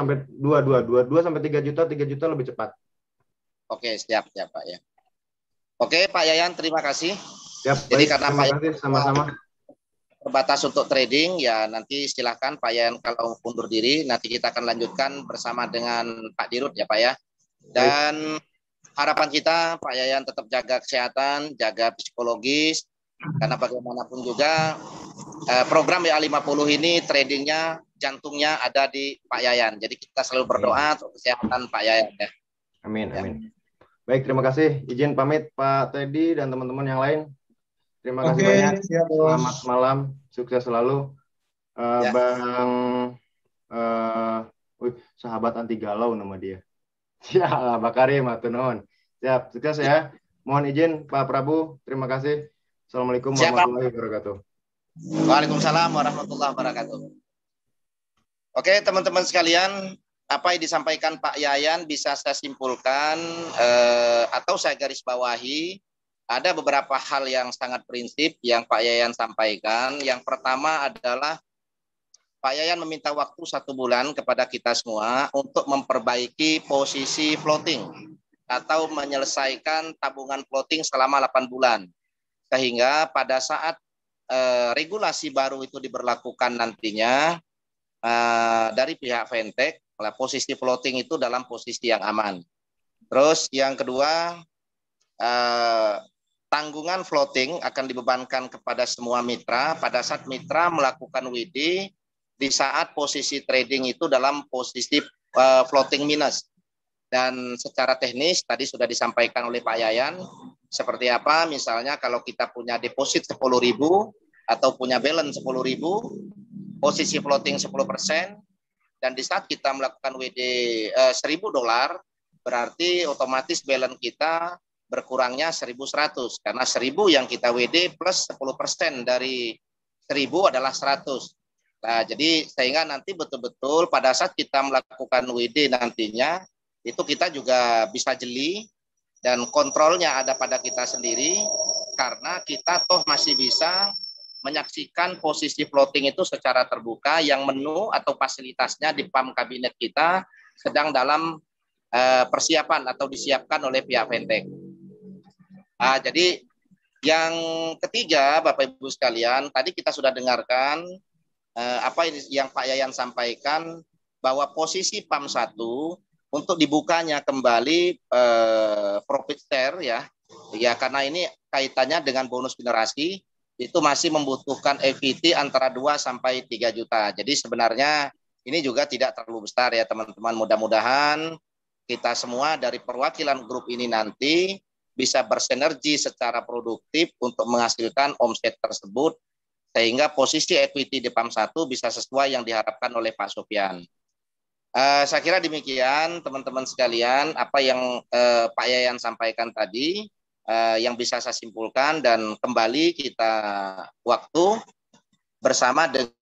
sampai 3 juta, 3 juta lebih cepat. Oke, siap ya Pak ya. Oke, Pak Yayan, terima kasih. Siap, Jadi baik, karena terima Pak kasih Yayan sama-sama. terbatas untuk trading, ya nanti silakan Pak Yayan kalau undur diri, nanti kita akan lanjutkan bersama dengan Pak Dirut ya Pak ya. Dan harapan kita Pak Yayan tetap jaga kesehatan, jaga psikologis, karena bagaimanapun juga program WA50 ini tradingnya, jantungnya ada di Pak Yayan. Jadi kita selalu berdoa untuk kesehatan Pak Yayan ya. Amin, amin. Baik, terima kasih. Izin pamit Pak Teddy dan teman-teman yang lain. Terima kasih banyak. Siap, Selamat malam, sukses selalu. Ya. Bang sahabat anti galau nama dia. Ya, Pak Karim, Atunon. Siap, sukses ya. Mohon izin Pak Prabu, terima kasih. Assalamualaikum warahmatullahi wabarakatuh. Waalaikumsalam warahmatullahi wabarakatuh. Oke, teman-teman sekalian, apa yang disampaikan Pak Yayan bisa saya simpulkan atau saya garis bawahi. Ada beberapa hal yang sangat prinsip yang Pak Yayan sampaikan. Yang pertama adalah Pak Yayan meminta waktu 1 bulan kepada kita semua untuk memperbaiki posisi floating atau menyelesaikan tabungan floating selama 8 bulan. Sehingga pada saat regulasi baru itu diberlakukan nantinya dari pihak Fintech, posisi floating itu dalam posisi yang aman. Terus yang kedua, tanggungan floating akan dibebankan kepada semua mitra pada saat mitra melakukan WD di saat posisi trading itu dalam posisi floating minus. Dan secara teknis tadi sudah disampaikan oleh Pak Yayan seperti apa, misalnya kalau kita punya deposit 10.000 atau punya balance 10.000, posisi floating 10%, dan di saat kita melakukan WD $1.000, berarti otomatis balance kita berkurangnya 1.100 karena 1.000 yang kita WD plus 10% dari 1.000 adalah 100. Nah, jadi sehingga nanti betul-betul pada saat kita melakukan WD nantinya itu kita juga bisa jeli dan kontrolnya ada pada kita sendiri karena kita toh masih bisa menyaksikan posisi floating itu secara terbuka yang menu atau fasilitasnya di PAM kabinet kita sedang dalam persiapan atau disiapkan oleh pihak Fintech. Jadi yang ketiga, Bapak Ibu sekalian, tadi kita sudah dengarkan apa yang Pak Yayan sampaikan bahwa posisi PAM 1 untuk dibukanya kembali profit share ya karena ini kaitannya dengan bonus generasi itu masih membutuhkan equity antara 2 sampai 3 juta. Jadi sebenarnya ini juga tidak terlalu besar ya teman-teman. Mudah-mudahan kita semua dari perwakilan grup ini nanti bisa bersinergi secara produktif untuk menghasilkan omset tersebut sehingga posisi equity di PAM 1 bisa sesuai yang diharapkan oleh Pak Sofyan. Saya kira demikian teman-teman sekalian apa yang Pak Yayan sampaikan tadi yang bisa saya simpulkan, dan kembali kita waktu bersama dengan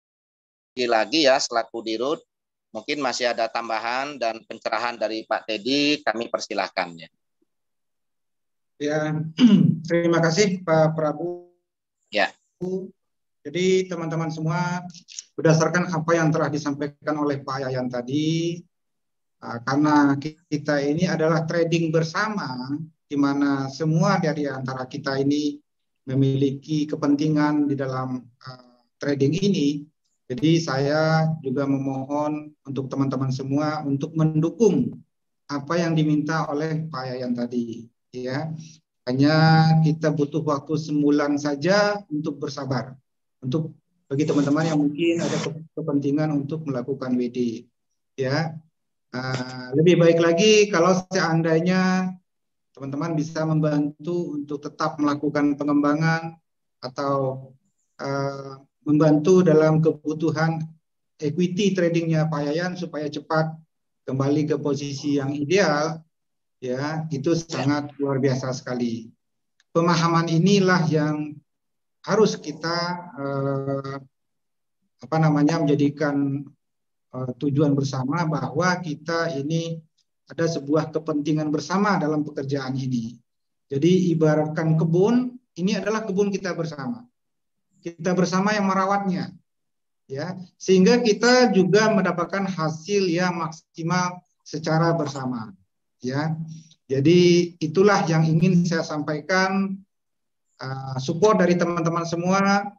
lagi ya selaku Dirut, mungkin masih ada tambahan dan pencerahan dari Pak Teddy, kami persilahkan ya. Ya, terima kasih Pak Prabu. Ya. Jadi teman-teman semua, berdasarkan apa yang telah disampaikan oleh Pak Yayan tadi, karena kita ini adalah trading bersama, di mana semua dari antara kita ini memiliki kepentingan di dalam trading ini. Jadi saya juga memohon untuk teman-teman semua untuk mendukung apa yang diminta oleh Pak Yayan tadi. Ya, hanya kita butuh waktu sebulan saja untuk bersabar. Untuk bagi teman-teman yang mungkin ada kepentingan untuk melakukan WD, ya. Lebih baik lagi kalau seandainya teman-teman bisa membantu untuk tetap melakukan pengembangan atau membantu dalam kebutuhan equity tradingnya Pak Yayan supaya cepat kembali ke posisi yang ideal, ya, itu sangat luar biasa sekali. Pemahaman inilah yang harus kita menjadikan tujuan bersama bahwa kita ini ada sebuah kepentingan bersama dalam pekerjaan ini. Jadi ibaratkan kebun, ini adalah kebun kita bersama. Kita bersama yang merawatnya, ya, sehingga kita juga mendapatkan hasil yang maksimal secara bersama, ya. Jadi itulah yang ingin saya sampaikan, support dari teman-teman semua.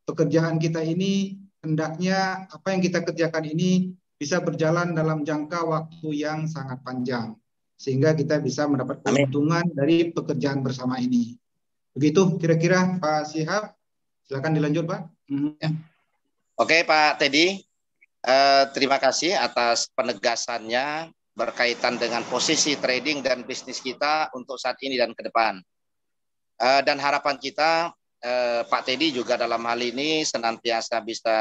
Pekerjaan kita ini hendaknya apa yang kita kerjakan ini bisa berjalan dalam jangka waktu yang sangat panjang, sehingga kita bisa mendapat keuntungan dari pekerjaan bersama ini. Begitu kira-kira Pak Syihab, silakan dilanjut Pak. Ya. Oke Pak Teddy, terima kasih atas penegasannya berkaitan dengan posisi trading dan bisnis kita untuk saat ini dan ke depan. Dan harapan kita Pak Teddy juga dalam hal ini senantiasa bisa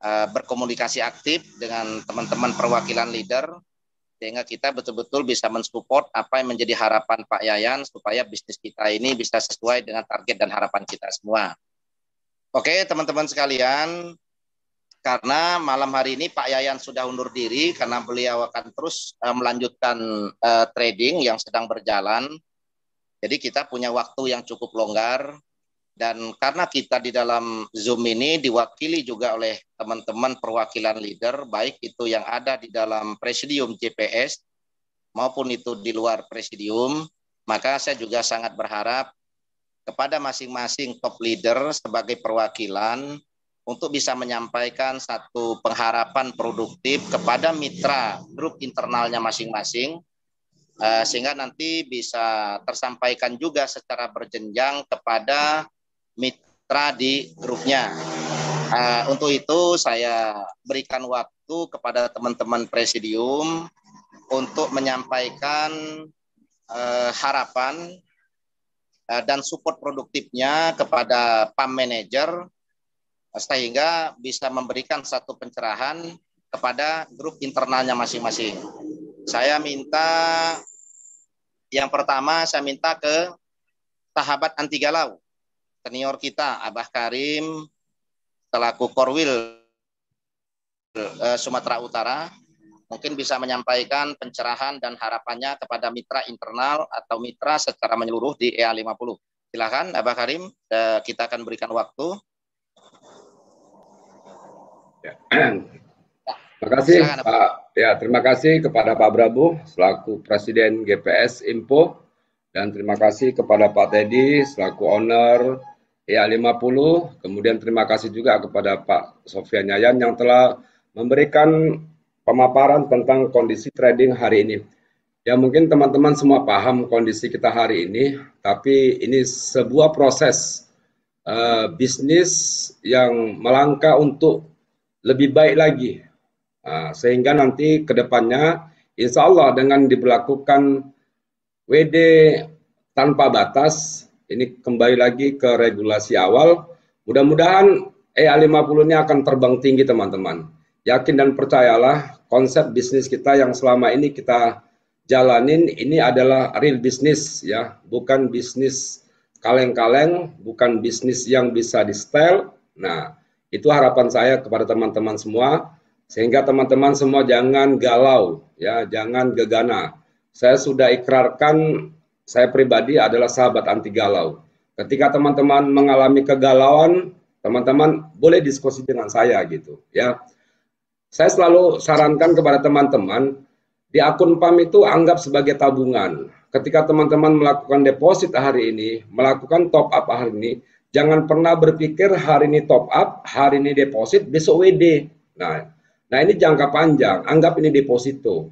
berkomunikasi aktif dengan teman-teman perwakilan leader, sehingga kita betul-betul bisa mensupport apa yang menjadi harapan Pak Yayan supaya bisnis kita ini bisa sesuai dengan target dan harapan kita semua. Oke teman-teman sekalian, karena malam hari ini Pak Yayan sudah undur diri karena beliau akan terus melanjutkan trading yang sedang berjalan. Jadi kita punya waktu yang cukup longgar. Dan karena kita di dalam Zoom ini diwakili juga oleh teman-teman perwakilan leader, baik itu yang ada di dalam presidium JPS maupun itu di luar presidium, maka saya juga sangat berharap kepada masing-masing top leader sebagai perwakilan untuk bisa menyampaikan satu pengharapan produktif kepada mitra grup internalnya masing-masing, sehingga nanti bisa tersampaikan juga secara berjenjang kepada mitra di grupnya. Untuk itu saya berikan waktu kepada teman-teman presidium untuk menyampaikan harapan dan support produktifnya kepada PAM Manager, sehingga bisa memberikan satu pencerahan kepada grup internalnya masing-masing. Saya minta, yang pertama saya minta ke sahabat anti galau, senior kita Abah Karim selaku Korwil Sumatera Utara, mungkin bisa menyampaikan pencerahan dan harapannya kepada mitra internal atau mitra secara menyeluruh di EA50. Silakan Abah Karim, kita akan berikan waktu. Ya. Terima kasih Pak. Ya, terima kasih kepada Pak Prabu selaku Presiden GPS Info, dan terima kasih kepada Pak Teddy selaku owner EA50. Kemudian terima kasih juga kepada Pak Sofyan Yayan yang telah memberikan pemaparan tentang kondisi trading hari ini. Ya, mungkin teman-teman semua paham kondisi kita hari ini, tapi ini sebuah proses bisnis yang melangkah untuk lebih baik lagi. Sehingga nanti ke depannya, insya Allah dengan diberlakukan WD tanpa batas, ini kembali lagi ke regulasi awal, mudah-mudahan EA50 ini akan terbang tinggi teman-teman. Yakin dan percayalah, konsep bisnis kita yang selama ini kita jalanin ini adalah real bisnis, ya, bukan bisnis kaleng-kaleng, bukan bisnis yang bisa di-style. Nah, itu harapan saya kepada teman-teman semua, sehingga teman-teman semua jangan galau, ya, jangan gegana. Saya sudah ikrarkan saya pribadi adalah sahabat anti galau. Ketika teman-teman mengalami kegalauan, teman-teman boleh diskusi dengan saya gitu ya. Saya selalu sarankan kepada teman-teman, di akun PAM itu anggap sebagai tabungan. Ketika teman-teman melakukan deposit hari ini, melakukan top up hari ini, jangan pernah berpikir hari ini top up, hari ini deposit, besok WD. Nah ini jangka panjang, anggap ini deposito.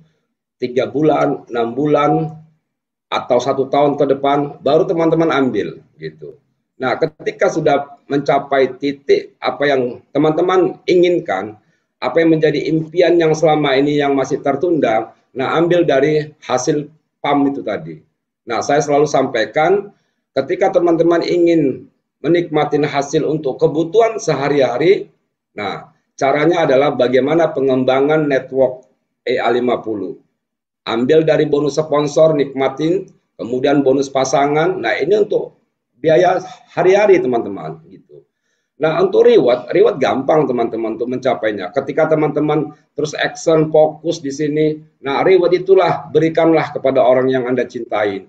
3 bulan, 6 bulan, atau 1 tahun ke depan, baru teman-teman ambil gitu. Nah, ketika sudah mencapai titik apa yang teman-teman inginkan, apa yang menjadi impian yang selama ini yang masih tertunda, nah ambil dari hasil PAM itu tadi. Nah, saya selalu sampaikan, ketika teman-teman ingin menikmati hasil untuk kebutuhan sehari-hari, nah caranya adalah bagaimana pengembangan network EA50. Ambil dari bonus sponsor, nikmatin, kemudian bonus pasangan. Nah, ini untuk biaya hari-hari teman-teman gitu. Nah, untuk reward gampang teman-teman untuk mencapainya. Ketika teman-teman terus action, fokus di sini, nah reward itulah berikanlah kepada orang yang Anda cintai.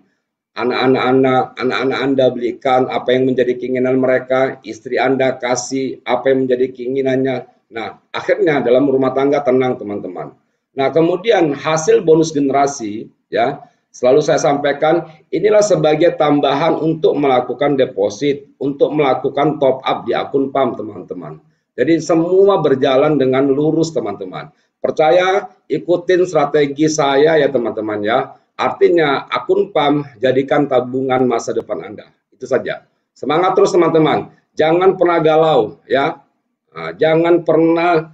Anak-anak Anda belikan apa yang menjadi keinginan mereka, istri Anda kasih apa yang menjadi keinginannya. Nah, akhirnya dalam rumah tangga tenang teman-teman. Nah, kemudian hasil bonus generasi ya, selalu saya sampaikan inilah sebagai tambahan untuk melakukan deposit, untuk melakukan top up di akun PAM teman-teman. Jadi semua berjalan dengan lurus teman-teman. Percaya, ikutin strategi saya ya teman-teman ya. Artinya akun PAM jadikan tabungan masa depan Anda. Itu saja. Semangat terus teman-teman. Jangan pernah galau ya. Nah, jangan pernah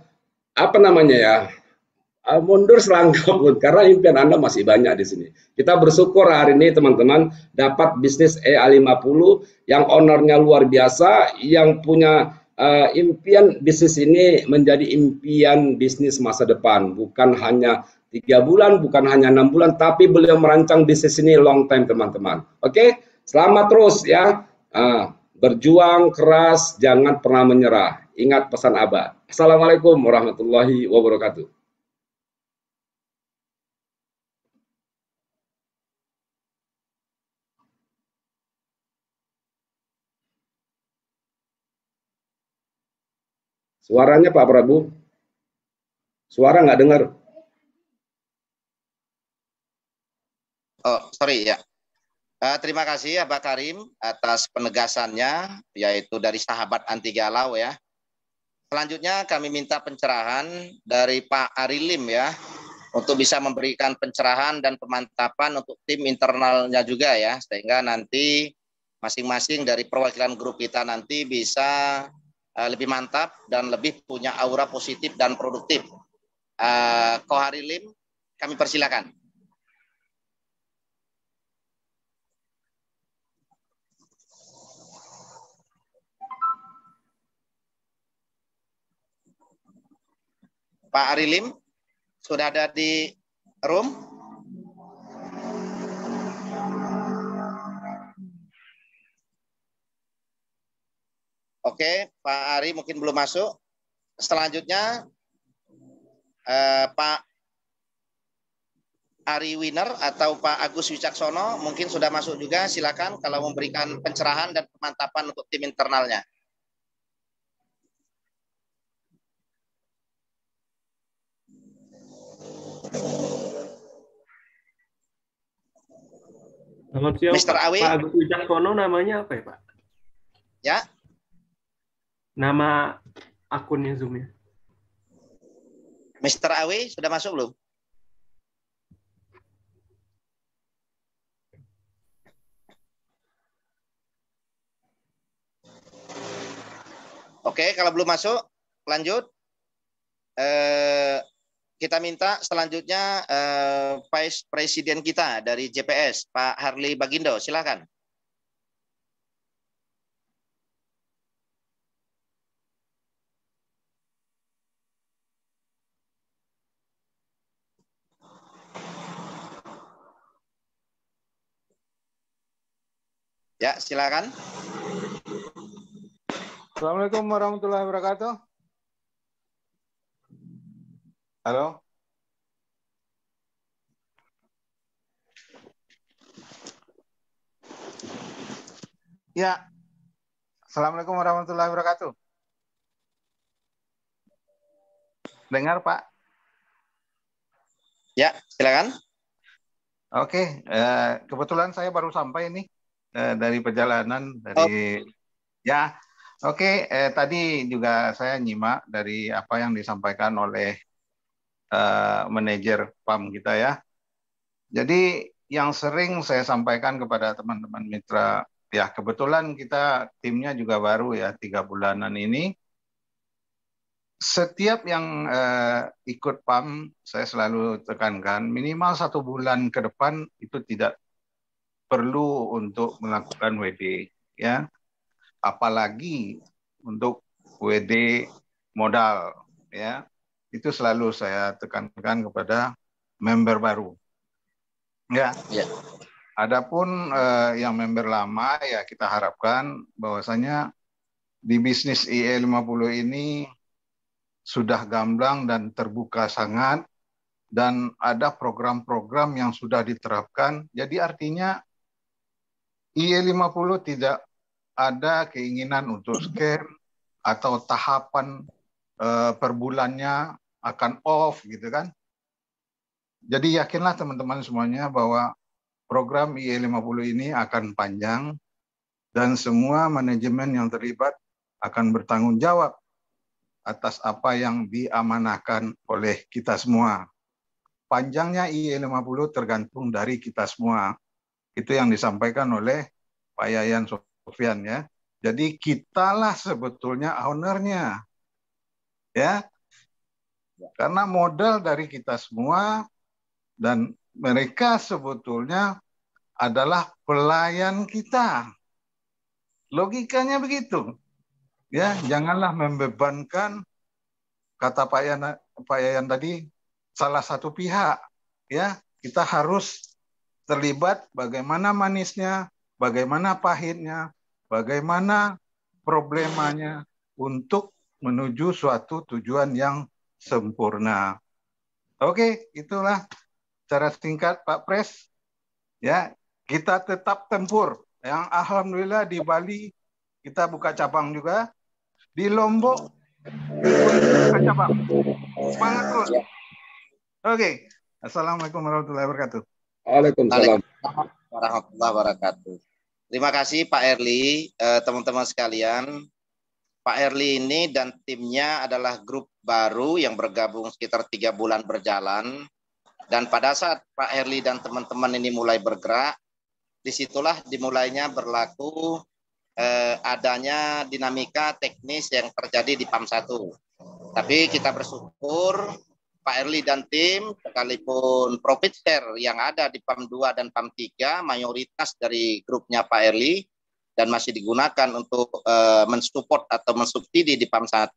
mundur selangkah pun, karena impian Anda masih banyak di sini. Kita bersyukur hari ini teman-teman dapat bisnis EA50 yang ownernya luar biasa, yang punya impian bisnis ini menjadi impian bisnis masa depan, bukan hanya 3 bulan, bukan hanya 6 bulan, tapi beliau merancang bisnis ini long time teman-teman. Oke, selamat terus ya. Berjuang keras, jangan pernah menyerah. Ingat pesan Abah. Assalamualaikum warahmatullahi wabarakatuh. Suaranya Pak Prabu, suara nggak dengar. Oh, sorry ya. Terima kasih Pak Karim atas penegasannya, yaitu dari sahabat anti galau ya. Selanjutnya kami minta pencerahan dari Pak Arilim ya, untuk bisa memberikan pencerahan dan pemantapan untuk tim internalnya juga ya, sehingga nanti masing-masing dari perwakilan grup kita nanti bisa lebih mantap dan lebih punya aura positif dan produktif. Ko Harilim, kami persilakan. Pak Arilim, sudah ada di room? Oke, Pak Ari mungkin belum masuk. Selanjutnya Pak Ari Winner atau Pak Agus Wicaksono mungkin sudah masuk juga. Silakan kalau memberikan pencerahan dan pemantapan untuk tim internalnya. Selamat siang, Mr. Pak. Awi. Pak Agus Wicaksono namanya apa ya, Pak? Ya. Nama akunnya Zoom-nya. Mr. Awi sudah masuk belum? Oke, kalau belum masuk, lanjut. Kita minta selanjutnya Vice Presiden kita dari JPS, Pak Harli Bagindo, silakan. Ya, silakan. Assalamualaikum warahmatullahi wabarakatuh. Halo. Ya, Assalamualaikum warahmatullahi wabarakatuh. Dengar, Pak? Ya, silakan. Oke, kebetulan saya baru sampai nih dari perjalanan dari ya. Oke, tadi juga saya nyimak dari apa yang disampaikan oleh manajer PAM kita ya. Jadi yang sering saya sampaikan kepada teman-teman mitra, ya kebetulan kita timnya juga baru ya 3 bulanan ini. Setiap yang ikut PAM, saya selalu tekankan minimal 1 bulan ke depan itu tidak perlu untuk melakukan WD, ya. Apalagi untuk WD modal, ya. Itu selalu saya tekankan kepada member baru, ya. Ya. Adapun yang member lama, ya kita harapkan bahwasanya di bisnis IE50 ini sudah gamblang dan terbuka sangat, dan ada program-program yang sudah diterapkan. Jadi artinya IE50 tidak ada keinginan untuk scam atau tahapan per bulannya akan off gitu kan. Jadi yakinlah teman-teman semuanya bahwa program IE50 ini akan panjang dan semua manajemen yang terlibat akan bertanggung jawab atas apa yang diamanahkan oleh kita semua. Panjangnya IE50 tergantung dari kita semua. Itu yang disampaikan oleh Pak Yayan Sofyan ya. Jadi kitalah sebetulnya ownernya. Ya. Karena modal dari kita semua dan mereka sebetulnya adalah pelayan kita. Logikanya begitu. Ya, janganlah membebankan, kata Pak Yayan tadi, salah satu pihak. Ya, kita harus terlibat bagaimana manisnya, bagaimana pahitnya, bagaimana problemanya untuk menuju suatu tujuan yang sempurna. Oke, itulah cara singkat Pak Pres. Ya, kita tetap tempur. Yang alhamdulillah di Bali kita buka cabang juga. Di Lombok buka cabang. Semangat terus. Oke. Assalamualaikum warahmatullahi wabarakatuh. Waalaikumsalam warahmatullahi wabarakatuh. Terima kasih Pak Erli, teman-teman sekalian. Pak Erli ini dan timnya adalah grup baru yang bergabung sekitar 3 bulan berjalan. Dan pada saat Pak Erli dan teman-teman ini mulai bergerak, disitulah dimulainya berlaku adanya dinamika teknis yang terjadi di PAM 1. Tapi kita bersyukur Pak Erli dan tim, sekalipun profit share yang ada di PAM 2 dan PAM 3, mayoritas dari grupnya Pak Erli, dan masih digunakan untuk mensupport atau mensubsidi di PAM 1,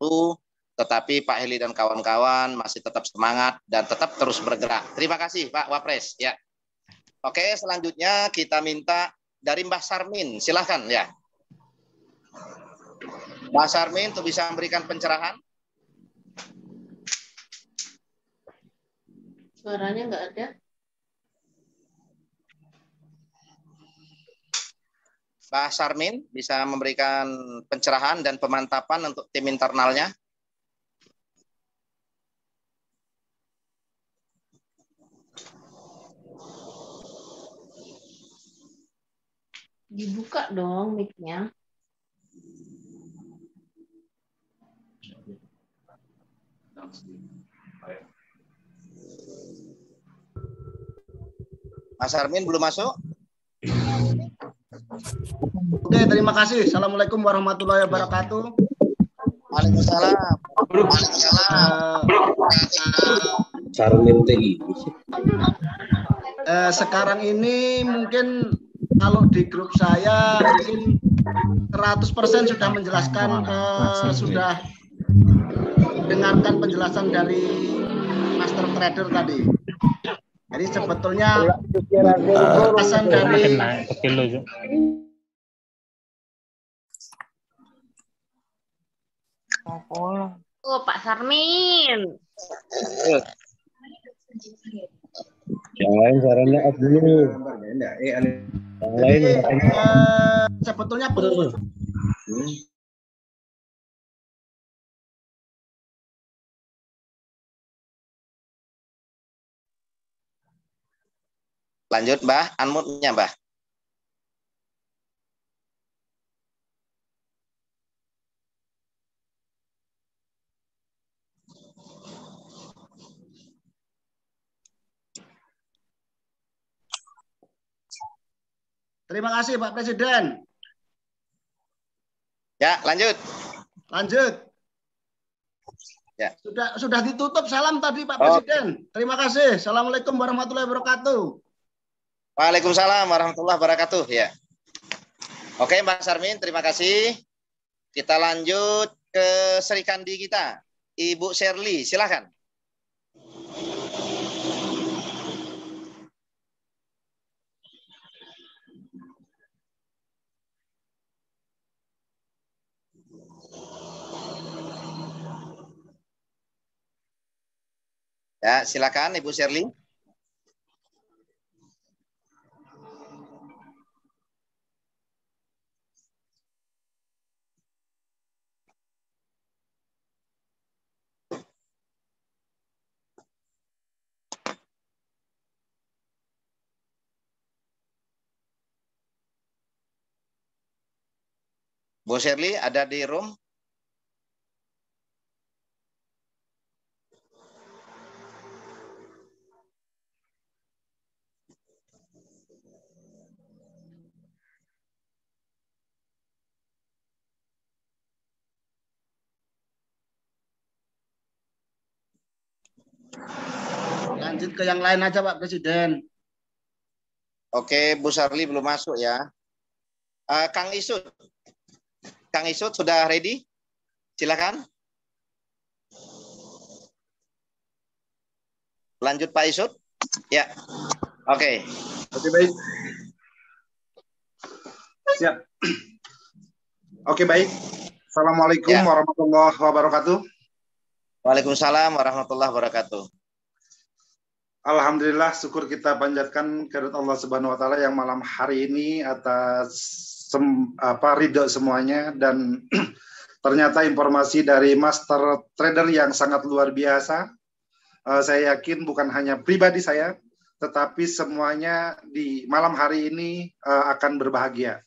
tetapi Pak Erli dan kawan-kawan masih tetap semangat dan tetap terus bergerak. Terima kasih Pak Wapres. Ya. Oke, selanjutnya kita minta dari Mbah Sarmin, silahkan ya. Mbah Sarmin untuk bisa memberikan pencerahan. Suaranya nggak ada. Mbah Sarmin bisa memberikan pencerahan dan pemantapan untuk tim internalnya. Dibuka dong mic-nya. Mas Armin belum masuk? Oke, terima kasih. Assalamualaikum warahmatullahi wabarakatuh. Waalaikumsalam. Sekarang ini mungkin kalau di grup saya mungkin 100% sudah menjelaskan, sudah dengarkan penjelasan dari Master Trader tadi. Jadi sebetulnya pesan dari Oh, Pak Sarmin. Yang lain sarannya up dulu. Yang lain sebetulnya perlu. Lanjut, Mbah. Unmute-nya, Mbah. Terima kasih Pak Presiden. Ya, lanjut. Lanjut. Ya. Sudah ditutup salam tadi Pak Presiden. Terima kasih. Assalamualaikum warahmatullahi wabarakatuh. Waalaikumsalam warahmatullahi wabarakatuh. Ya. Oke, Mbak Sarmin, terima kasih. Kita lanjut ke Sri Kandi kita, Ibu Shirley, silakan. Ya, silakan Ibu Shirley. Bu Shirley ada di room? Lanjut ke yang lain aja Pak Presiden. Oke, Bu Shirley belum masuk ya. Kang Isut. Kang Isut sudah ready? Silakan. Lanjut Pak Isut. Ya. Oke. Oke, baik. Siap. Oke, baik. Assalamualaikum warahmatullahi wabarakatuh. Waalaikumsalam warahmatullahi wabarakatuh. Alhamdulillah, syukur kita panjatkan kehadirat Allah Subhanahu wa taala yang malam hari ini atas ridho semuanya, dan ternyata informasi dari master trader yang sangat luar biasa. Saya yakin bukan hanya pribadi saya, tetapi semuanya di malam hari ini akan berbahagia.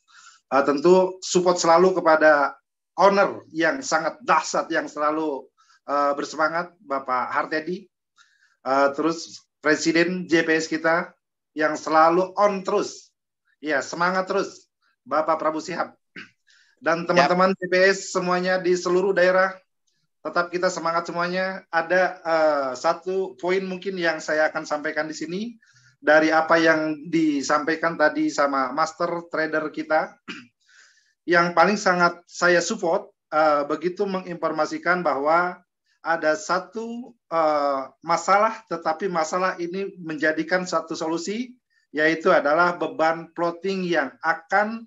Tentu support selalu kepada owner yang sangat dahsyat, yang selalu bersemangat, Bapak Hartedi. Terus Presiden JPS kita yang selalu on terus, ya semangat terus, Bapak Prabu Shihab. Dan teman-teman JPS semuanya di seluruh daerah, tetap kita semangat semuanya. Ada satu poin mungkin yang saya akan sampaikan di sini, dari apa yang disampaikan tadi sama master trader kita, yang paling sangat saya support, begitu menginformasikan bahwa ada satu masalah, tetapi masalah ini menjadikan satu solusi, yaitu adalah beban floating yang akan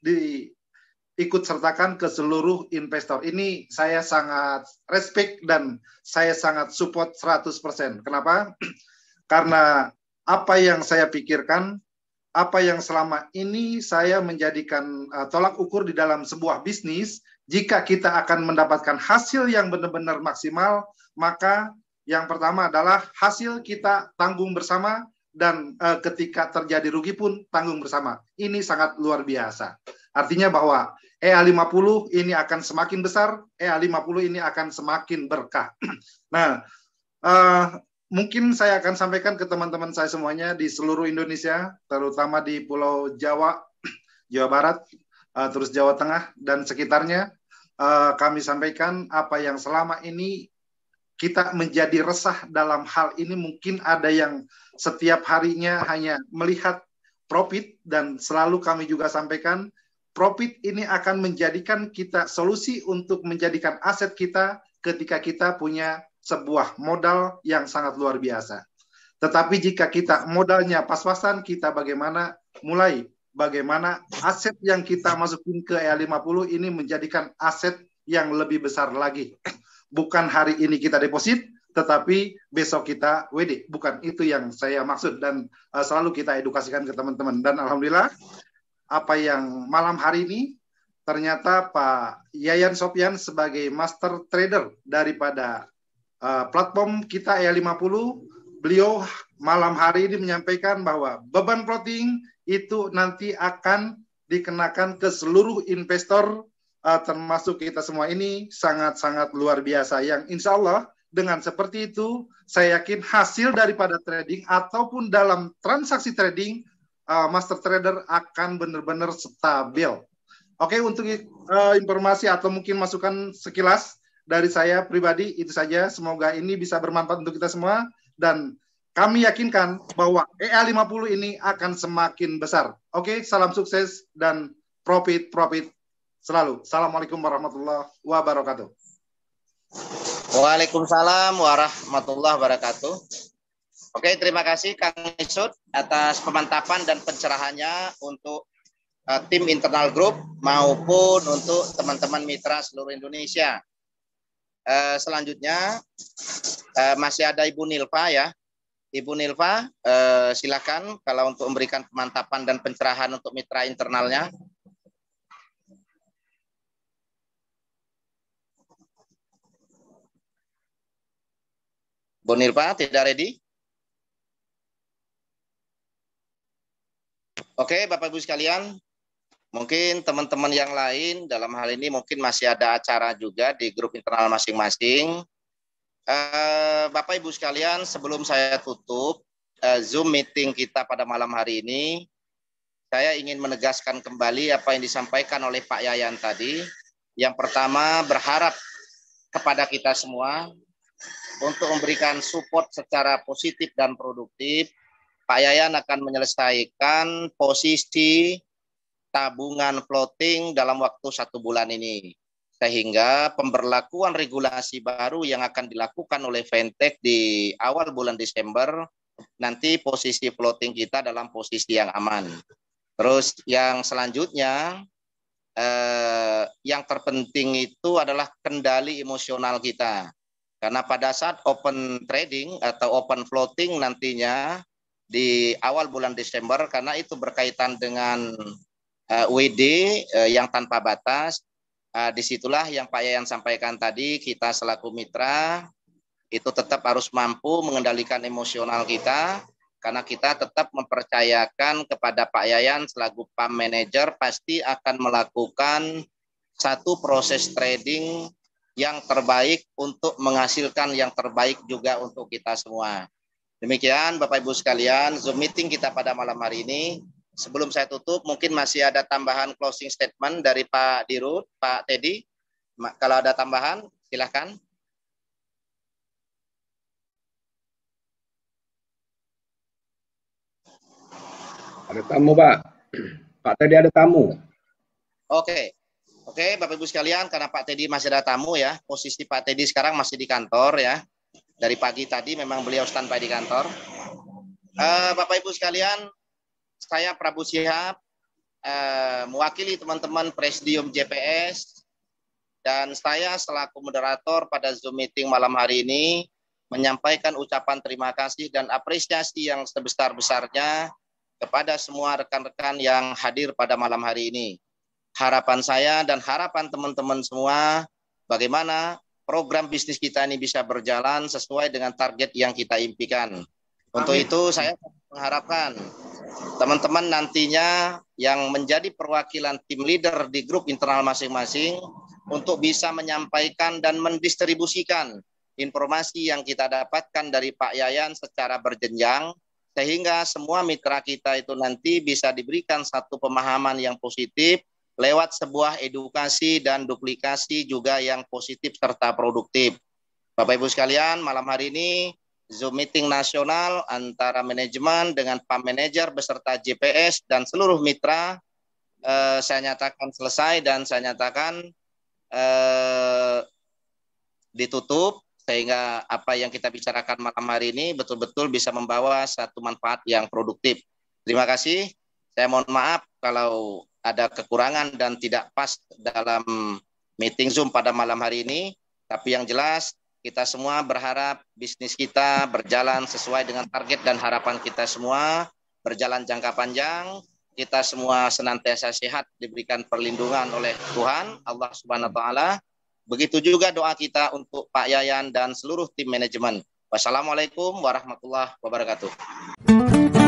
diikut sertakan ke seluruh investor. Ini saya sangat respect dan saya sangat support 100%. Kenapa? Karena apa yang saya pikirkan, apa yang selama ini saya menjadikan tolak ukur di dalam sebuah bisnis, jika kita akan mendapatkan hasil yang benar-benar maksimal, maka yang pertama adalah hasil kita tanggung bersama, dan ketika terjadi rugi pun tanggung bersama. Ini sangat luar biasa. Artinya bahwa EA50 ini akan semakin besar, EA50 ini akan semakin berkah. Nah, mungkin saya akan sampaikan ke teman-teman saya semuanya di seluruh Indonesia, terutama di Pulau Jawa, Jawa Barat, terus Jawa Tengah dan sekitarnya. Kami sampaikan apa yang selama ini kita menjadi resah dalam hal ini. Mungkin ada yang setiap harinya hanya melihat profit, dan selalu kami juga sampaikan profit ini akan menjadikan kita solusi untuk menjadikan aset kita ketika kita punya sebuah modal yang sangat luar biasa. Tetapi jika kita modalnya pas-pasan, kita bagaimana aset yang kita masukin ke EA50 ini menjadikan aset yang lebih besar lagi. Bukan hari ini kita deposit, tetapi besok kita WD. Bukan itu yang saya maksud, dan selalu kita edukasikan ke teman-teman. Dan alhamdulillah apa yang malam hari ini ternyata Pak Yayan Sopyan sebagai master trader daripada platform kita E50, beliau malam hari ini menyampaikan bahwa beban floating itu nanti akan dikenakan ke seluruh investor, termasuk kita semua. Ini sangat-sangat luar biasa, yang insya Allah dengan seperti itu saya yakin hasil daripada trading ataupun dalam transaksi trading master trader akan benar-benar stabil. Oke, untuk informasi atau mungkin masukan sekilas dari saya pribadi itu saja. Semoga ini bisa bermanfaat untuk kita semua dan kami yakinkan bahwa EA50 ini akan semakin besar. Oke, salam sukses dan profit selalu. Assalamualaikum warahmatullahi wabarakatuh. Waalaikumsalam warahmatullahi wabarakatuh. Oke, terima kasih Kang Isud atas pemantapan dan pencerahannya untuk tim internal group maupun untuk teman-teman mitra seluruh Indonesia. Selanjutnya masih ada Ibu Nilva ya. Ibu Nilva, silakan kalau untuk memberikan pemantapan dan pencerahan untuk mitra internalnya. Bu Nilva tidak ready? Oke, Bapak Ibu sekalian, mungkin teman-teman yang lain dalam hal ini mungkin masih ada acara juga di grup internal masing-masing. Bapak Ibu sekalian, sebelum saya tutup Zoom meeting kita pada malam hari ini, saya ingin menegaskan kembali apa yang disampaikan oleh Pak Yayan tadi. Yang pertama, berharap kepada kita semua untuk memberikan support secara positif dan produktif. Pak Yayan akan menyelesaikan posisi tabungan floating dalam waktu 1 bulan ini. Sehingga pemberlakuan regulasi baru yang akan dilakukan oleh Fintech di awal bulan Desember, nanti posisi floating kita dalam posisi yang aman. Terus yang selanjutnya, yang terpenting itu adalah kendali emosional kita. Karena pada saat open trading atau open floating nantinya di awal bulan Desember, karena itu berkaitan dengan WD yang tanpa batas, disitulah yang Pak Yayan sampaikan tadi, kita selaku mitra itu tetap harus mampu mengendalikan emosional kita, karena kita tetap mempercayakan kepada Pak Yayan selaku pump manager pasti akan melakukan satu proses trading yang terbaik untuk menghasilkan yang terbaik juga untuk kita semua. Demikian Bapak Ibu sekalian, Zoom meeting kita pada malam hari ini. Sebelum saya tutup, mungkin masih ada tambahan closing statement dari Pak Dirut, Pak Teddy. Kalau ada tambahan, silakan. Ada tamu, Pak. Pak Teddy ada tamu. Oke, Bapak Ibu sekalian, karena Pak Teddy masih ada tamu ya. Posisi Pak Teddy sekarang masih di kantor ya. Dari pagi tadi memang beliau standby di kantor. Bapak Ibu sekalian, saya Prabu Syihab, mewakili teman-teman Presidium JPS, dan saya selaku moderator pada Zoom meeting malam hari ini menyampaikan ucapan terima kasih dan apresiasi yang sebesar-besarnya kepada semua rekan-rekan yang hadir pada malam hari ini. Harapan saya dan harapan teman-teman semua, bagaimana program bisnis kita ini bisa berjalan sesuai dengan target yang kita impikan. Untuk itu saya mengharapkan teman-teman nantinya yang menjadi perwakilan tim leader di grup internal masing-masing untuk bisa menyampaikan dan mendistribusikan informasi yang kita dapatkan dari Pak Yayan secara berjenjang, sehingga semua mitra kita itu nanti bisa diberikan satu pemahaman yang positif lewat sebuah edukasi dan duplikasi juga yang positif serta produktif. Bapak Ibu sekalian, malam hari ini Zoom meeting nasional antara manajemen dengan pump manager beserta JPS dan seluruh mitra saya nyatakan selesai dan saya nyatakan ditutup, sehingga apa yang kita bicarakan malam hari ini betul-betul bisa membawa satu manfaat yang produktif. Terima kasih. Saya mohon maaf kalau ada kekurangan dan tidak pas dalam meeting Zoom pada malam hari ini. Tapi yang jelas kita semua berharap bisnis kita berjalan sesuai dengan target dan harapan kita semua, berjalan jangka panjang, kita semua senantiasa sehat, diberikan perlindungan oleh Tuhan Allah Subhanahu wa taala. Begitu juga doa kita untuk Pak Yayan dan seluruh tim manajemen. Wassalamualaikum warahmatullahi wabarakatuh.